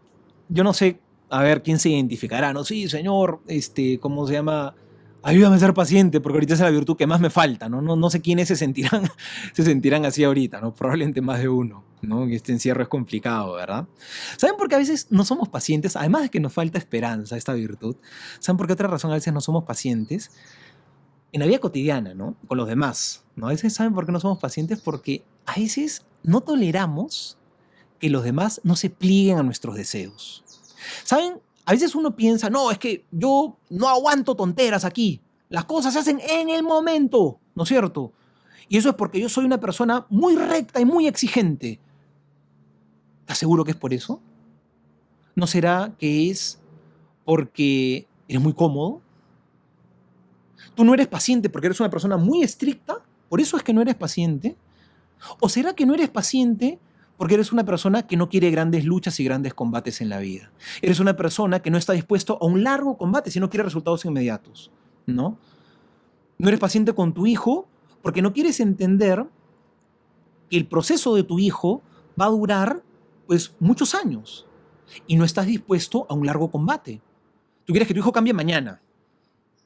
Yo no sé, a ver quién se identificará, ¿no? Sí, señor, ¿cómo se llama? Ayúdame a ser paciente, porque ahorita es la virtud que más me falta, ¿no? No sé quiénes se sentirán así ahorita, ¿no? Probablemente más de uno, ¿no? Y este encierro es complicado, ¿verdad? ¿Saben por qué a veces no somos pacientes? Además de que nos falta esperanza, esta virtud. ¿Saben por qué otra razón a veces no somos pacientes? En la vida cotidiana, ¿no? Con los demás, ¿no? A veces, ¿saben por qué no somos pacientes? Porque a veces no toleramos que los demás no se plieguen a nuestros deseos. ¿Saben? A veces uno piensa, no, es que yo no aguanto tonteras aquí. Las cosas se hacen en el momento, ¿no es cierto? Y eso es porque yo soy una persona muy recta y muy exigente. ¿Estás seguro que es por eso? ¿No será que es porque eres muy cómodo? ¿Tú no eres paciente porque eres una persona muy estricta? ¿Por eso es que no eres paciente? ¿O será que no eres paciente porque eres una persona que no quiere grandes luchas y grandes combates en la vida? Eres una persona que no está dispuesto a un largo combate si no quiere resultados inmediatos, ¿no? No eres paciente con tu hijo porque no quieres entender que el proceso de tu hijo va a durar, pues, muchos años y no estás dispuesto a un largo combate. Tú quieres que tu hijo cambie mañana,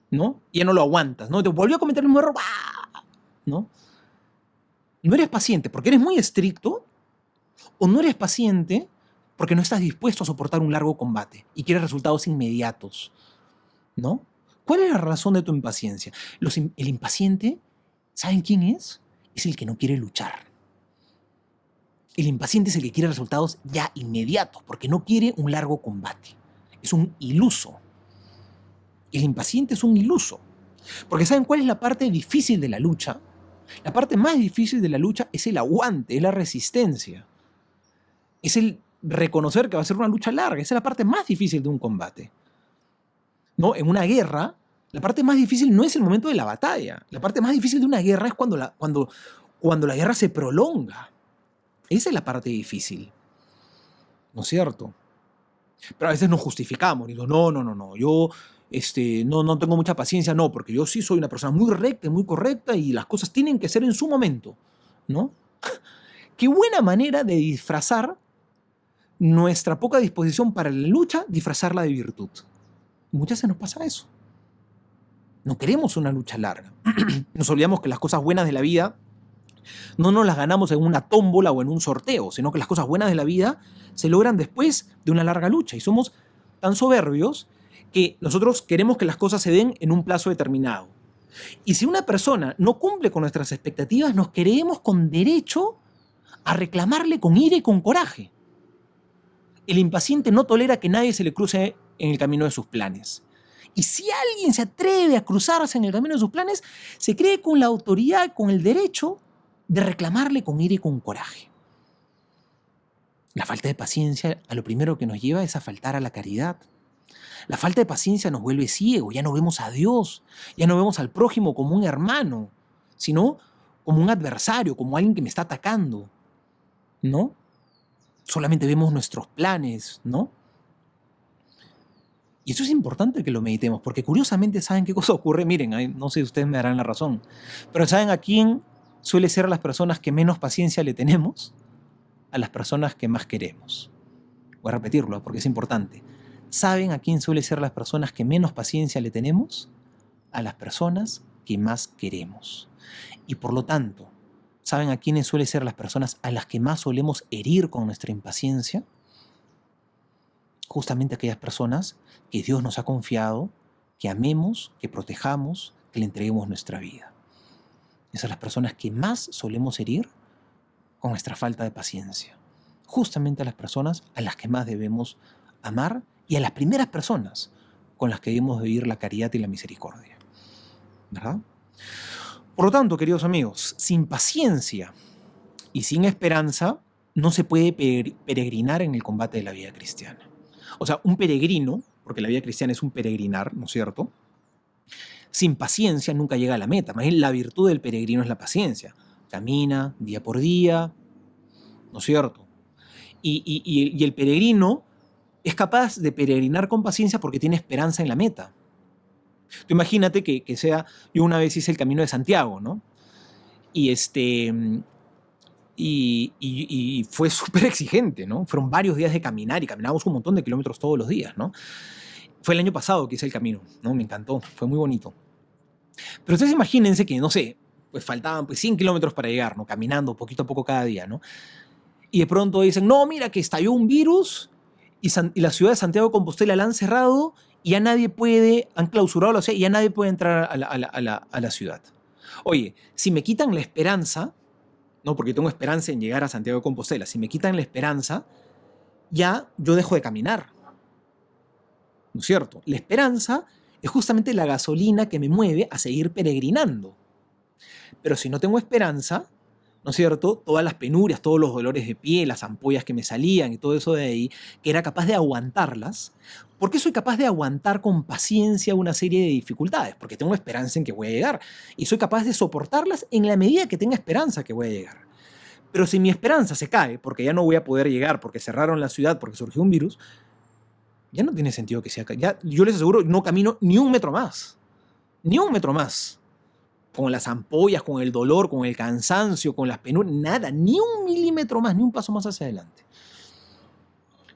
¿no? Y ya no lo aguantas, ¿no? Te volvió a cometer el mismo error, ¿no? No eres paciente porque eres muy estricto, o no eres paciente porque no estás dispuesto a soportar un largo combate y quieres resultados inmediatos, ¿no? ¿Cuál es la razón de tu impaciencia? El impaciente, ¿saben quién es? Es el que no quiere luchar. El impaciente es el que quiere resultados ya inmediatos porque no quiere un largo combate. Es un iluso. El impaciente es un iluso. Porque ¿saben cuál es la parte difícil de la lucha? La parte más difícil de la lucha es el aguante, es la resistencia. Es el reconocer que va a ser una lucha larga. Esa es la parte más difícil de un combate. ¿no? En una guerra, la parte más difícil no es el momento de la batalla. La parte más difícil de una guerra es cuando la guerra se prolonga. Esa es la parte difícil. ¿No es cierto? Pero a veces nos justificamos. Digo, no, yo no tengo mucha paciencia. No, porque yo sí soy una persona muy recta y muy correcta y las cosas tienen que ser en su momento, ¿no? Qué buena manera de disfrazar nuestra poca disposición para la lucha, disfrazarla de virtud. Muchas veces nos pasa eso. No queremos una lucha larga. Nos olvidamos que las cosas buenas de la vida no nos las ganamos en una tómbola o en un sorteo, sino que las cosas buenas de la vida se logran después de una larga lucha. Y somos tan soberbios que nosotros queremos que las cosas se den en un plazo determinado. Y si una persona no cumple con nuestras expectativas, nos creemos con derecho a reclamarle con ira y con coraje. El impaciente no tolera que nadie se le cruce en el camino de sus planes. Y si alguien se atreve a cruzarse en el camino de sus planes, se cree con la autoridad, con el derecho de reclamarle con ira y con coraje. La falta de paciencia a lo primero que nos lleva es a faltar a la caridad. La falta de paciencia nos vuelve ciegos, ya no vemos a Dios, ya no vemos al prójimo como un hermano, sino como un adversario, como alguien que me está atacando, ¿no? Solamente vemos nuestros planes, ¿no? Y eso es importante que lo meditemos, porque curiosamente, ¿saben qué cosa ocurre? Miren, no sé si ustedes me darán la razón, pero ¿saben a quién suele ser las personas que menos paciencia le tenemos? A las personas que más queremos. Voy a repetirlo porque es importante. ¿Saben a quién suele ser las personas que menos paciencia le tenemos? A las personas que más queremos. Y por lo tanto, ¿saben a quiénes suelen ser las personas a las que más solemos herir con nuestra impaciencia? Justamente aquellas personas que Dios nos ha confiado, que amemos, que protejamos, que le entreguemos nuestra vida. Esas son las personas que más solemos herir con nuestra falta de paciencia. Justamente a las personas a las que más debemos amar y a las primeras personas con las que debemos vivir la caridad y la misericordia. ¿Verdad? Por lo tanto, queridos amigos, sin paciencia y sin esperanza no se puede peregrinar en el combate de la vida cristiana. O sea, un peregrino, porque la vida cristiana es un peregrinar, ¿no es cierto? Sin paciencia nunca llega a la meta. Más bien, la virtud del peregrino es la paciencia. Camina día por día, ¿no es cierto? Y el peregrino es capaz de peregrinar con paciencia porque tiene esperanza en la meta. Tú imagínate que yo una vez hice el Camino de Santiago, ¿no? Y fue súper exigente, ¿no? Fueron varios días de caminar y caminábamos un montón de kilómetros todos los días, ¿no? Fue el año pasado que hice el camino, ¿no? Me encantó, fue muy bonito. Pero ustedes imagínense que, no sé, pues faltaban 100 kilómetros para llegar, ¿no? Caminando poquito a poco cada día, ¿no? Y de pronto dicen, no, mira que estalló un virus y la ciudad de Santiago de Compostela la han cerrado y ya nadie puede, han clausurado la ciudad y ya nadie puede entrar a la ciudad. Oye, si me quitan la esperanza, no, porque tengo esperanza en llegar a Santiago de Compostela, si me quitan la esperanza, ya yo dejo de caminar. ¿No es cierto? La esperanza es justamente la gasolina que me mueve a seguir peregrinando. Pero si no tengo esperanza, ¿no es cierto? Todas las penurias, todos los dolores de pie, las ampollas que me salían y todo eso de ahí, que era capaz de aguantarlas. ¿Por qué soy capaz de aguantar con paciencia una serie de dificultades? Porque tengo esperanza en que voy a llegar. Y soy capaz de soportarlas en la medida que tenga esperanza que voy a llegar. Pero si mi esperanza se cae, porque ya no voy a poder llegar, porque cerraron la ciudad, porque surgió un virus, ya no tiene sentido que sea. Ya, yo les aseguro, no camino ni un metro más. Ni un metro más. Con las ampollas, con el dolor, con el cansancio, con las penurias, nada, ni un milímetro más, ni un paso más hacia adelante.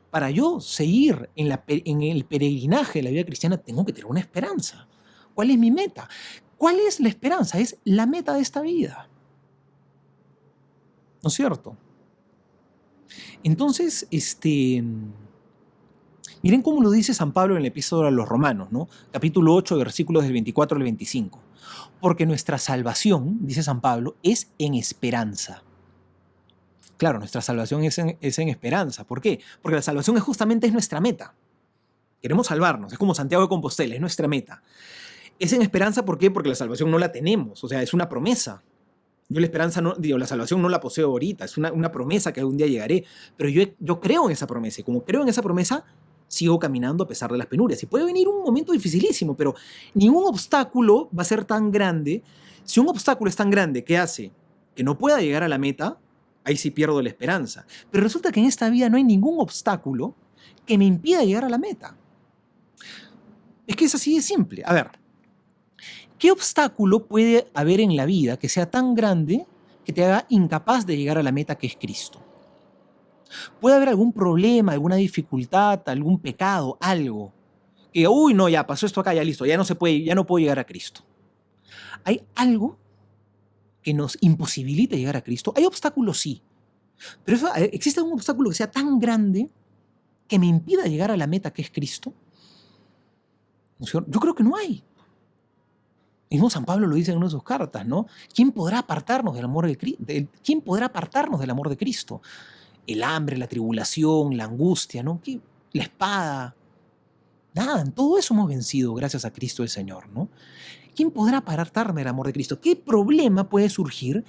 Para yo seguir en el peregrinaje de la vida cristiana, tengo que tener una esperanza. ¿Cuál es mi meta? ¿Cuál es la esperanza? Es la meta de esta vida. ¿No es cierto? Entonces, miren cómo lo dice San Pablo en el epístola a los Romanos, ¿no? Capítulo 8, versículos del 24 al 25. Porque nuestra salvación, dice San Pablo, es en esperanza. Claro, nuestra salvación es en esperanza. ¿Por qué? Porque la salvación es nuestra meta. Queremos salvarnos, es como Santiago de Compostela, es nuestra meta. Es en esperanza, ¿por qué? Porque la salvación no la tenemos, o sea, es una promesa. Yo la salvación no la poseo ahorita, es una promesa que algún día llegaré, pero yo creo en esa promesa, y como creo en esa promesa, sigo caminando a pesar de las penurias. Y puede venir un momento dificilísimo, pero ningún obstáculo va a ser tan grande. Si un obstáculo es tan grande que hace que no pueda llegar a la meta, ahí sí pierdo la esperanza. Pero resulta que en esta vida no hay ningún obstáculo que me impida llegar a la meta. Es que es así de simple. A ver, ¿qué obstáculo puede haber en la vida que sea tan grande que te haga incapaz de llegar a la meta que es Cristo? Puede haber algún problema, alguna dificultad, algún pecado, algo que, uy, no, ya pasó esto acá, ya listo, ya no se puede, ya no puedo llegar a Cristo. ¿Hay algo que nos imposibilite llegar a Cristo? Hay obstáculos, sí, pero ¿existe algún obstáculo que sea tan grande que me impida llegar a la meta que es Cristo? Yo creo que no hay. Mismo San Pablo lo dice en una de sus cartas, ¿no? ¿Quién podrá apartarnos del amor de Cristo? ¿Quién podrá apartarnos del amor de Cristo? El hambre, la tribulación, la angustia, ¿no? La espada. Nada, en todo eso hemos vencido gracias a Cristo el Señor, ¿no? ¿Quién podrá apartarme del amor de Cristo? ¿Qué problema puede surgir?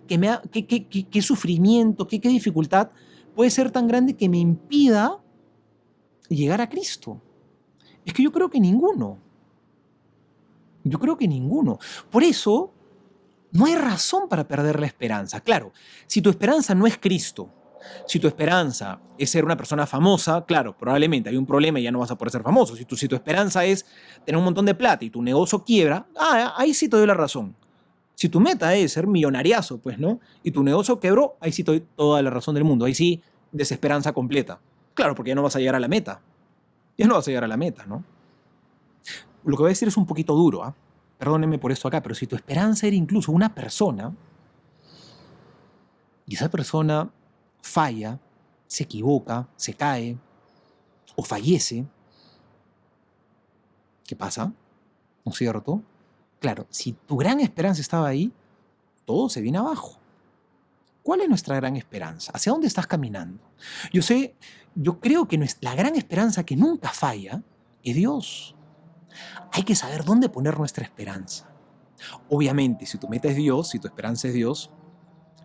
¿Qué sufrimiento, qué dificultad puede ser tan grande que me impida llegar a Cristo? Es que yo creo que ninguno. Yo creo que ninguno. Por eso, no hay razón para perder la esperanza. Claro, si tu esperanza no es Cristo, si tu esperanza es ser una persona famosa, claro, probablemente hay un problema y ya no vas a poder ser famoso. Si tu esperanza es tener un montón de plata y tu negocio quiebra, ahí sí te doy la razón. Si tu meta es ser millonariazo, pues, ¿no? Y tu negocio quebró, ahí sí te doy toda la razón del mundo. Ahí sí, desesperanza completa. Claro, porque ya no vas a llegar a la meta. Ya no vas a llegar a la meta, ¿no? Lo que voy a decir es un poquito duro, ¿ah? Perdónenme por esto acá, pero si tu esperanza era incluso una persona, y esa persona falla, se equivoca, se cae o fallece, ¿qué pasa? ¿No es cierto? Claro, si tu gran esperanza estaba ahí, todo se viene abajo. ¿Cuál es nuestra gran esperanza? ¿Hacia dónde estás caminando? Yo creo que la gran esperanza que nunca falla es Dios. Hay que saber dónde poner nuestra esperanza. Obviamente, si tu meta es Dios, si tu esperanza es Dios,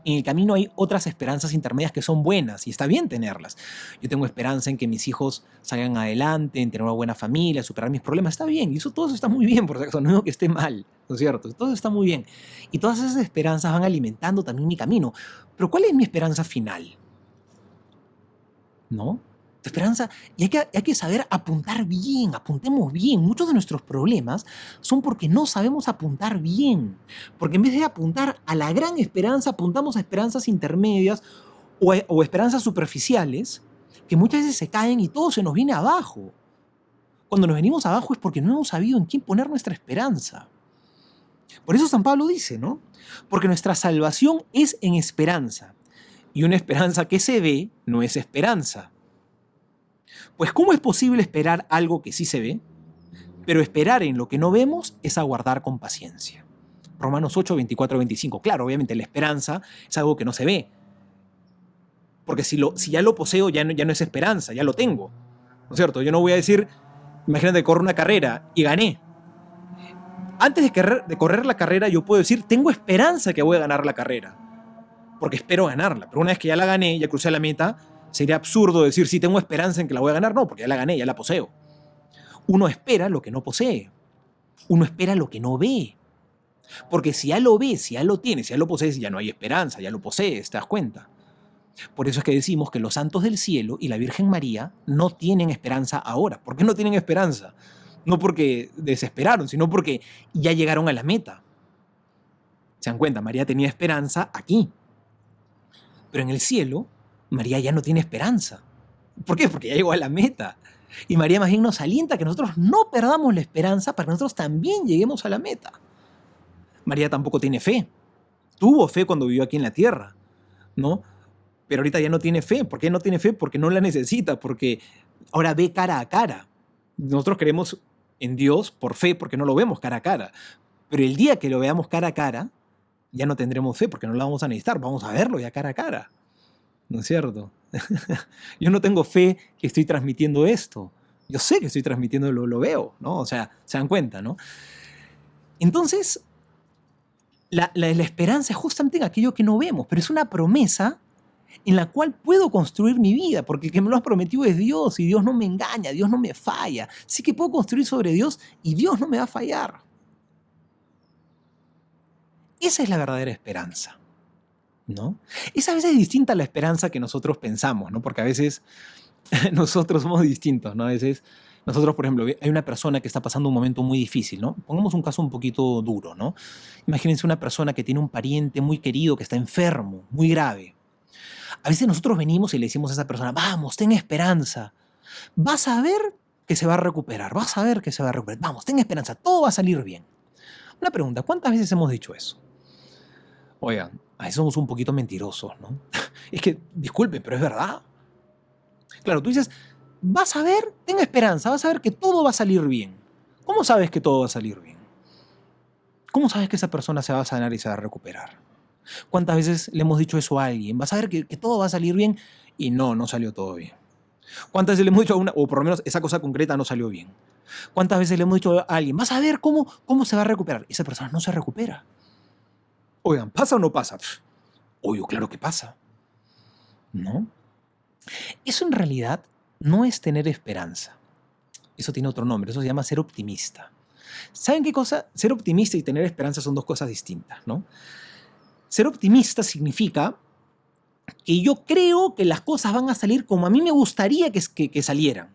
en el camino hay otras esperanzas intermedias que son buenas y está bien tenerlas. Yo tengo esperanza en que mis hijos salgan adelante, en tener una buena familia, superar mis problemas. Está bien, y todo eso está muy bien, por si acaso, no digo que esté mal, ¿no es cierto? Todo eso está muy bien. Y todas esas esperanzas van alimentando también mi camino. Pero ¿cuál es mi esperanza final? ¿No? Tu esperanza, y hay que saber apuntar bien, apuntemos bien. Muchos de nuestros problemas son porque no sabemos apuntar bien. Porque en vez de apuntar a la gran esperanza, apuntamos a esperanzas intermedias o esperanzas superficiales que muchas veces se caen y todo se nos viene abajo. Cuando nos venimos abajo es porque no hemos sabido en quién poner nuestra esperanza. Por eso San Pablo dice, ¿no? Porque nuestra salvación es en esperanza. Y una esperanza que se ve no es esperanza. Pues ¿cómo es posible esperar algo que sí se ve? Pero esperar en lo que no vemos es aguardar con paciencia. Romanos 8, 24, 25. Claro, obviamente la esperanza es algo que no se ve. Porque si ya lo poseo, ya no es esperanza, ya lo tengo. ¿No es cierto? Yo no voy a decir, imagínate, corro una carrera y gané. Antes de correr la carrera, yo puedo decir, tengo esperanza que voy a ganar la carrera. Porque espero ganarla. Pero una vez que ya la gané, ya crucé la meta, sería absurdo decir, sí, tengo esperanza en que la voy a ganar. No, porque ya la gané, ya la poseo. Uno espera lo que no posee. Uno espera lo que no ve. Porque si ya lo ves, si ya lo tienes, si ya lo posees, ya no hay esperanza, ya lo posees, ¿te das cuenta? Por eso es que decimos que los santos del cielo y la Virgen María no tienen esperanza ahora. ¿Por qué no tienen esperanza? No porque desesperaron, sino porque ya llegaron a la meta. ¿Se dan cuenta? María tenía esperanza aquí. Pero en el cielo, María ya no tiene esperanza. ¿Por qué? Porque ya llegó a la meta. Y María más bien nos alienta a que nosotros no perdamos la esperanza para que nosotros también lleguemos a la meta. María tampoco tiene fe. Tuvo fe cuando vivió aquí en la tierra, ¿no? Pero ahorita ya no tiene fe. ¿Por qué no tiene fe? Porque no la necesita, porque ahora ve cara a cara. Nosotros creemos en Dios por fe, porque no lo vemos cara a cara. Pero el día que lo veamos cara a cara, ya no tendremos fe, porque no la vamos a necesitar. Vamos a verlo ya cara a cara. ¿No es cierto? Yo no tengo fe que estoy transmitiendo esto. Yo sé que estoy transmitiendo, lo veo, ¿no? O sea, se dan cuenta, ¿no? Entonces, la esperanza es justamente en aquello que no vemos, pero es una promesa en la cual puedo construir mi vida, porque el que me lo ha prometido es Dios y Dios no me engaña, Dios no me falla. Sí que puedo construir sobre Dios y Dios no me va a fallar. Esa es la verdadera esperanza, ¿no? Es a veces distinta a la esperanza que nosotros pensamos, ¿no? Porque a veces nosotros somos distintos, ¿no? A veces nosotros, por ejemplo, hay una persona que está pasando un momento muy difícil, ¿no? Pongamos un caso un poquito duro, ¿no? Imagínense una persona que tiene un pariente muy querido que está enfermo, muy grave. A veces nosotros venimos y le decimos a esa persona, vamos, ten esperanza. Vas a ver que se va a recuperar, vas a ver que se va a recuperar. Vamos, ten esperanza, todo va a salir bien. Una pregunta, ¿cuántas veces hemos dicho eso? Oigan, a veces somos un poquito mentirosos, ¿no? Es que, disculpen, pero es verdad. Claro, tú dices, vas a ver, ten esperanza, vas a ver que todo va a salir bien. ¿Cómo sabes que todo va a salir bien? ¿Cómo sabes que esa persona se va a sanar y se va a recuperar? ¿Cuántas veces le hemos dicho eso a alguien? Vas a ver que todo va a salir bien y no salió todo bien. ¿Cuántas veces le hemos dicho a una, o por lo menos esa cosa concreta no salió bien? ¿Cuántas veces le hemos dicho a alguien, vas a ver cómo se va a recuperar? Y esa persona no se recupera. Oigan, ¿pasa o no pasa? Obvio, claro que pasa. ¿No? Eso en realidad no es tener esperanza. Eso tiene otro nombre, eso se llama ser optimista. ¿Saben qué cosa? Ser optimista y tener esperanza son dos cosas distintas, ¿no? Ser optimista significa que yo creo que las cosas van a salir como a mí me gustaría que salieran.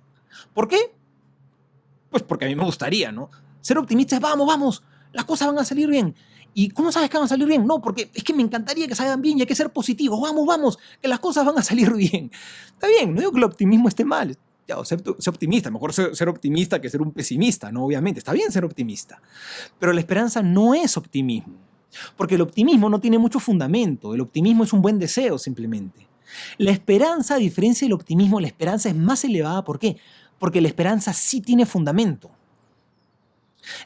¿Por qué? Pues porque a mí me gustaría, ¿no? Ser optimista es, vamos, las cosas van a salir bien. ¿Y cómo sabes que van a salir bien? No, porque es que me encantaría que salgan bien y hay que ser positivos. Vamos, que las cosas van a salir bien. Está bien, no digo que el optimismo esté mal. Ya, ser optimista, mejor ser optimista que ser un pesimista, ¿no? Obviamente, está bien ser optimista. Pero la esperanza no es optimismo. Porque el optimismo no tiene mucho fundamento. El optimismo es un buen deseo, simplemente. La esperanza, a diferencia del optimismo, la esperanza es más elevada. ¿Por qué? Porque la esperanza sí tiene fundamento.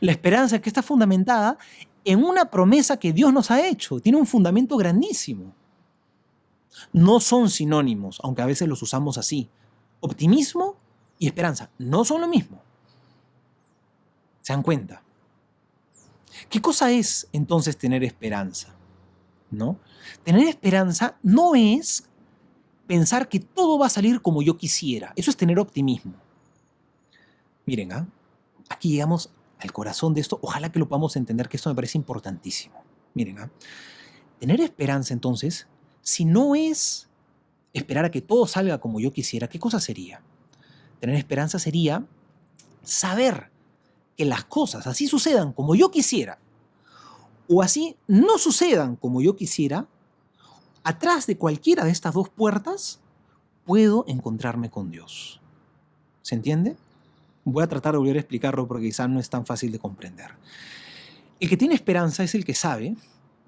La esperanza que está fundamentada en una promesa que Dios nos ha hecho. Tiene un fundamento grandísimo. No son sinónimos, aunque a veces los usamos así. Optimismo y esperanza no son lo mismo. ¿Se dan cuenta? ¿Qué cosa es entonces tener esperanza? ¿No? Tener esperanza no es pensar que todo va a salir como yo quisiera. Eso es tener optimismo. Miren, aquí llegamos al corazón de esto. Ojalá que lo podamos entender, que esto me parece importantísimo. Miren, tener esperanza entonces, si no es esperar a que todo salga como yo quisiera, ¿qué cosa sería? Tener esperanza sería saber que las cosas así sucedan como yo quisiera o así no sucedan como yo quisiera, atrás de cualquiera de estas dos puertas puedo encontrarme con Dios. ¿Se entiende? Voy a tratar de volver a explicarlo porque quizás no es tan fácil de comprender. El que tiene esperanza es el que sabe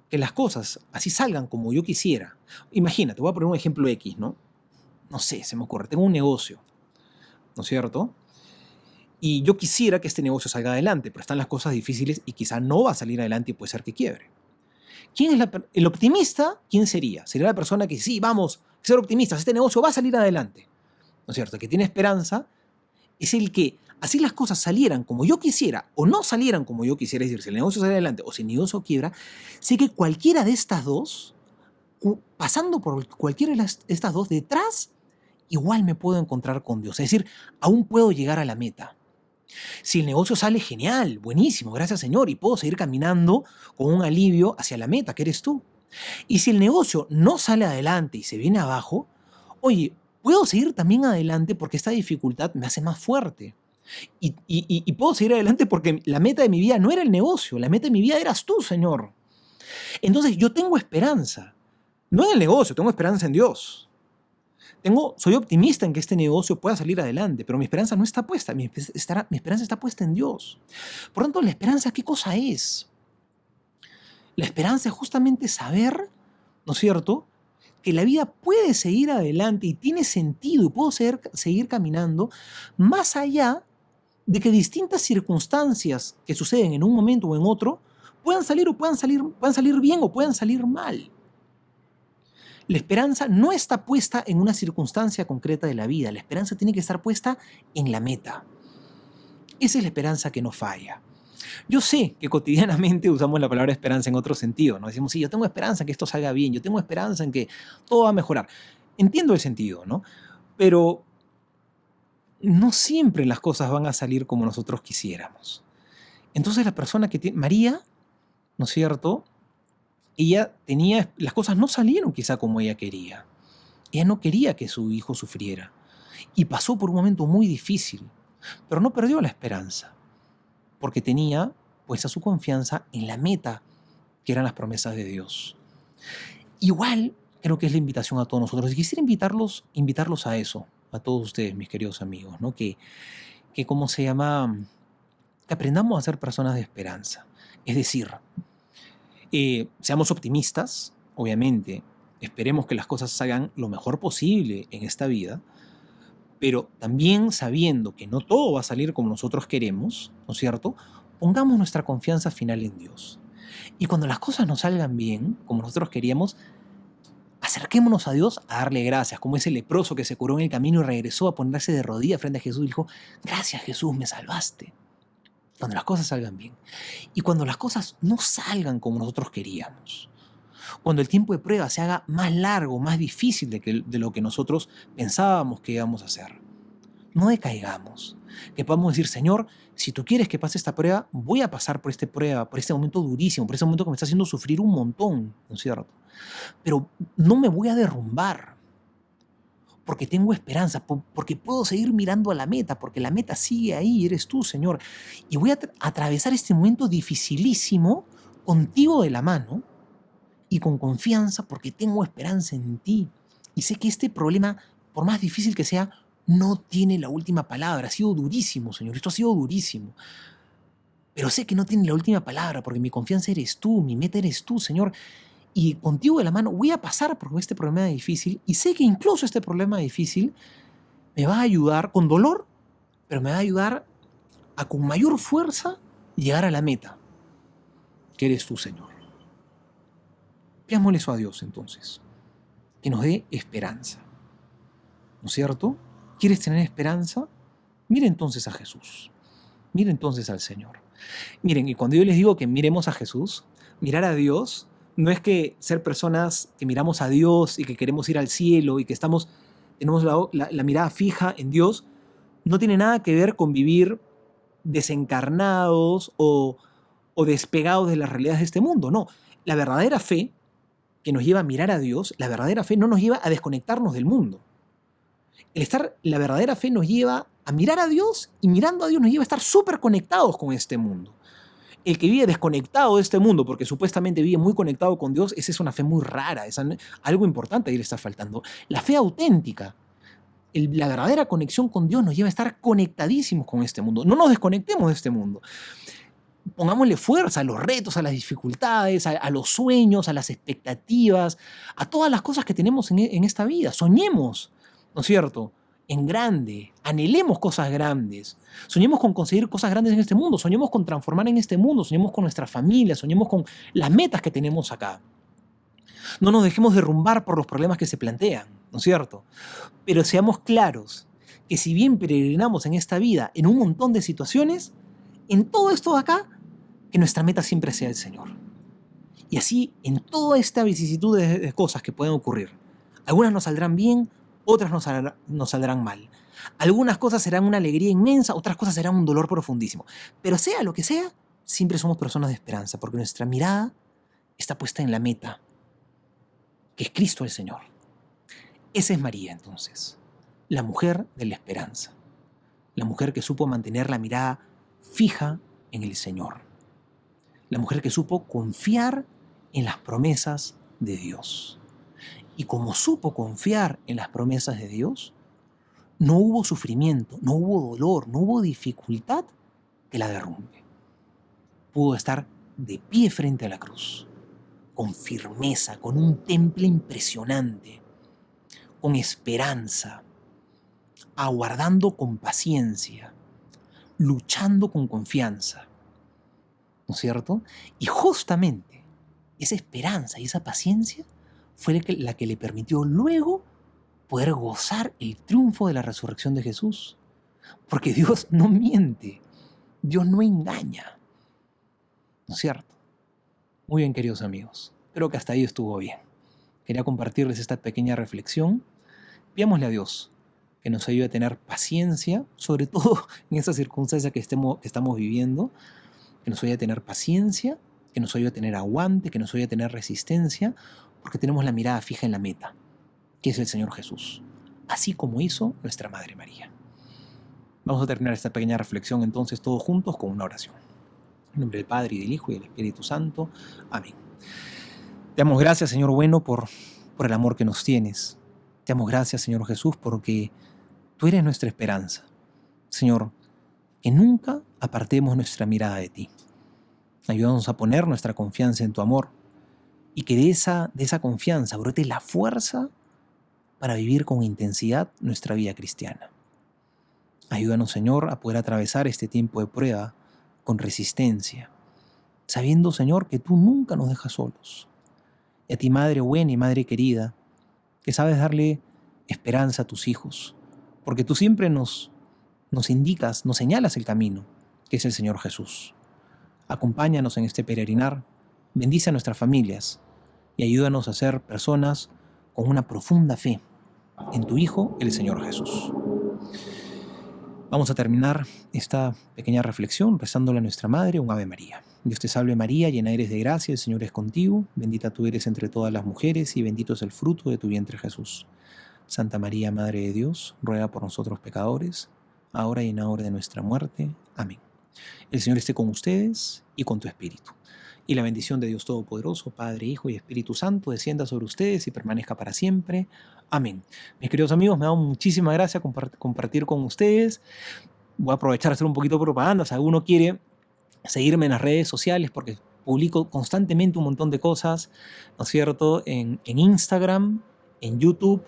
que las cosas así salgan como yo quisiera. Imagínate, voy a poner un ejemplo X, ¿no? No sé, se me ocurre, tengo un negocio, ¿no es cierto? Y yo quisiera que este negocio salga adelante, pero están las cosas difíciles y quizá no va a salir adelante y puede ser que quiebre. ¿Quién es el optimista? ¿Quién sería? Sería la persona que sí, vamos, ser optimistas, este negocio va a salir adelante. ¿No es cierto? El que tiene esperanza es el que, así las cosas salieran como yo quisiera o no salieran como yo quisiera, es decir, si el negocio sale adelante o si el negocio quiebra, sé que cualquiera de estas dos, pasando por cualquiera de estas dos, detrás, igual me puedo encontrar con Dios. Es decir, aún puedo llegar a la meta. Si el negocio sale genial, buenísimo, gracias Señor, y puedo seguir caminando con un alivio hacia la meta, que eres tú. Y si el negocio no sale adelante y se viene abajo, oye, puedo seguir también adelante porque esta dificultad me hace más fuerte. Y puedo seguir adelante porque la meta de mi vida no era el negocio, la meta de mi vida eras tú, Señor. Entonces yo tengo esperanza, no en el negocio, tengo esperanza en Dios. Soy optimista en que este negocio pueda salir adelante, pero mi esperanza no está puesta, mi esperanza está puesta en Dios. Por tanto, la esperanza, ¿qué cosa es? La esperanza es justamente saber, ¿no es cierto?, que la vida puede seguir adelante y tiene sentido y puedo seguir caminando más allá de que distintas circunstancias que suceden en un momento o en otro puedan salir bien o puedan salir mal. La esperanza no está puesta en una circunstancia concreta de la vida. La esperanza tiene que estar puesta en la meta. Esa es la esperanza que no falla. Yo sé que cotidianamente usamos la palabra esperanza en otro sentido, ¿no? Decimos, sí, yo tengo esperanza en que esto salga bien, yo tengo esperanza en que todo va a mejorar. Entiendo el sentido, ¿no? Pero no siempre las cosas van a salir como nosotros quisiéramos. Entonces la persona que tiene, María, ¿no es cierto? Ella tenía, las cosas no salieron quizá como ella quería. Ella no quería que su hijo sufriera. Y pasó por un momento muy difícil, pero no perdió la esperanza, porque tenía puesta su confianza en la meta, que eran las promesas de Dios. Igual creo que es la invitación a todos nosotros. Y quisiera invitarlos a eso, a todos ustedes, mis queridos amigos, ¿no? Que ¿cómo se llama? Que aprendamos a ser personas de esperanza. Es decir, seamos optimistas, obviamente, esperemos que las cosas salgan lo mejor posible en esta vida, pero también sabiendo que no todo va a salir como nosotros queremos, ¿no es cierto? Pongamos nuestra confianza final en Dios. Y cuando las cosas no salgan bien, como nosotros queríamos, acerquémonos a Dios a darle gracias, como ese leproso que se curó en el camino y regresó a ponerse de rodillas frente a Jesús y dijo, gracias Jesús, me salvaste. Cuando las cosas salgan bien. Y cuando las cosas no salgan como nosotros queríamos. Cuando el tiempo de prueba se haga más largo, más difícil de lo que nosotros pensábamos que íbamos a hacer. No decaigamos. Que podamos decir, Señor, si tú quieres que pase esta prueba, voy a pasar por esta prueba, por este momento durísimo, por este momento que me está haciendo sufrir un montón, ¿no es cierto? Pero no me voy a derrumbar, porque tengo esperanza, porque puedo seguir mirando a la meta, porque la meta sigue ahí, eres tú, Señor. Y voy a atravesar este momento dificilísimo contigo de la mano y con confianza, porque tengo esperanza en ti. Y sé que este problema, por más difícil que sea, no tiene la última palabra. Ha sido durísimo, Señor, esto ha sido durísimo. Pero sé que no tiene la última palabra, porque mi confianza eres tú, mi meta eres tú, Señor. Y contigo de la mano voy a pasar por este problema difícil y sé que incluso este problema difícil me va a ayudar con dolor, pero me va a ayudar a con mayor fuerza llegar a la meta, que eres tú, Señor. Pidámosle eso a Dios entonces, que nos dé esperanza. ¿No es cierto? ¿Quieres tener esperanza? Mira entonces a Jesús. Mira entonces al Señor. Miren, y cuando yo les digo que miremos a Jesús, mirar a Dios, no es que ser personas que miramos a Dios y que queremos ir al cielo y que tenemos la mirada fija en Dios, no tiene nada que ver con vivir desencarnados o despegados de las realidades de este mundo. No, la verdadera fe que nos lleva a mirar a Dios, la verdadera fe no nos lleva a desconectarnos del mundo. La verdadera fe nos lleva a mirar a Dios y mirando a Dios nos lleva a estar súper conectados con este mundo. El que vive desconectado de este mundo porque supuestamente vive muy conectado con Dios, esa es una fe muy rara, es algo importante ahí le está faltando. La fe auténtica, la verdadera conexión con Dios nos lleva a estar conectadísimos con este mundo. No nos desconectemos de este mundo. Pongámosle fuerza a los retos, a las dificultades, a los sueños, a las expectativas, a todas las cosas que tenemos en esta vida. Soñemos, ¿no es cierto?, en grande, anhelemos cosas grandes, soñemos con conseguir cosas grandes en este mundo, soñemos con transformar en este mundo, soñemos con nuestra familia, soñemos con las metas que tenemos acá. No nos dejemos derrumbar por los problemas que se plantean, ¿no es cierto? Pero seamos claros que si bien peregrinamos en esta vida en un montón de situaciones, en todo esto de acá, que nuestra meta siempre sea el Señor. Y así en toda esta vicisitud de cosas que pueden ocurrir, algunas nos saldrán bien, otras nos saldrán mal. Algunas cosas serán una alegría inmensa, otras cosas serán un dolor profundísimo. Pero sea lo que sea, siempre somos personas de esperanza, porque nuestra mirada está puesta en la meta, que es Cristo el Señor. Esa es María, entonces, la mujer de la esperanza, la mujer que supo mantener la mirada fija en el Señor, la mujer que supo confiar en las promesas de Dios. Y como supo confiar en las promesas de Dios, no hubo sufrimiento, no hubo dolor, no hubo dificultad que la derrumbe. Pudo estar de pie frente a la cruz, con firmeza, con un temple impresionante, con esperanza, aguardando con paciencia, luchando con confianza, ¿no es cierto? Y justamente esa esperanza y esa paciencia fue la que le permitió luego poder gozar el triunfo de la resurrección de Jesús. Porque Dios no miente, Dios no engaña. ¿No es cierto? Muy bien, queridos amigos. Creo que hasta ahí estuvo bien. Quería compartirles esta pequeña reflexión. Pidámosle a Dios que nos ayude a tener paciencia, sobre todo en esta circunstancia que estamos viviendo, que nos ayude a tener paciencia, que nos ayude a tener aguante, que nos ayude a tener resistencia, porque tenemos la mirada fija en la meta, que es el Señor Jesús, así como hizo nuestra Madre María. Vamos a terminar esta pequeña reflexión entonces todos juntos con una oración. En nombre del Padre, y del Hijo, y del Espíritu Santo. Amén. Te damos gracias, Señor bueno, por el amor que nos tienes. Te damos gracias, Señor Jesús, porque tú eres nuestra esperanza. Señor, que nunca apartemos nuestra mirada de ti. Ayúdanos a poner nuestra confianza en tu amor y que de esa confianza brote la fuerza para vivir con intensidad nuestra vida cristiana. Ayúdanos, Señor, a poder atravesar este tiempo de prueba con resistencia, sabiendo, Señor, que tú nunca nos dejas solos. Y a ti, Madre buena y Madre querida, que sabes darle esperanza a tus hijos, porque tú siempre nos indicas, nos señalas el camino, que es el Señor Jesús. Acompáñanos en este peregrinar, bendice a nuestras familias y ayúdanos a ser personas con una profunda fe en tu Hijo, el Señor Jesús. Vamos a terminar esta pequeña reflexión rezándole a nuestra Madre un Ave María. Dios te salve María, llena eres de gracia, el Señor es contigo, bendita tú eres entre todas las mujeres y bendito es el fruto de tu vientre Jesús. Santa María, Madre de Dios, ruega por nosotros pecadores, ahora y en la hora de nuestra muerte. Amén. El Señor esté con ustedes y con tu espíritu. Y la bendición de Dios Todopoderoso, Padre, Hijo y Espíritu Santo, descienda sobre ustedes y permanezca para siempre. Amén. Mis queridos amigos, me da muchísima gracia compartir con ustedes. Voy a aprovechar a hacer un poquito de propaganda. Si alguno quiere seguirme en las redes sociales, porque publico constantemente un montón de cosas, ¿no es cierto? En Instagram, en YouTube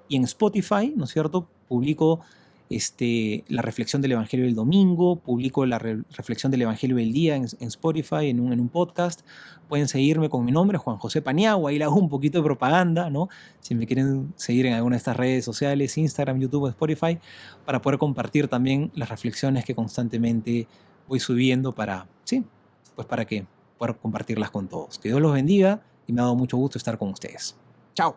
y en Spotify, ¿no es cierto? Publico la reflexión del Evangelio del domingo, publico la reflexión del Evangelio del día en Spotify, en un podcast. Pueden seguirme con mi nombre, Juan José Paniagua, ahí le hago un poquito de propaganda, ¿no? Si me quieren seguir en alguna de estas redes sociales, Instagram, YouTube o Spotify, para poder compartir también las reflexiones que constantemente voy subiendo para que poder compartirlas con todos. Que Dios los bendiga y me ha dado mucho gusto estar con ustedes. Chao.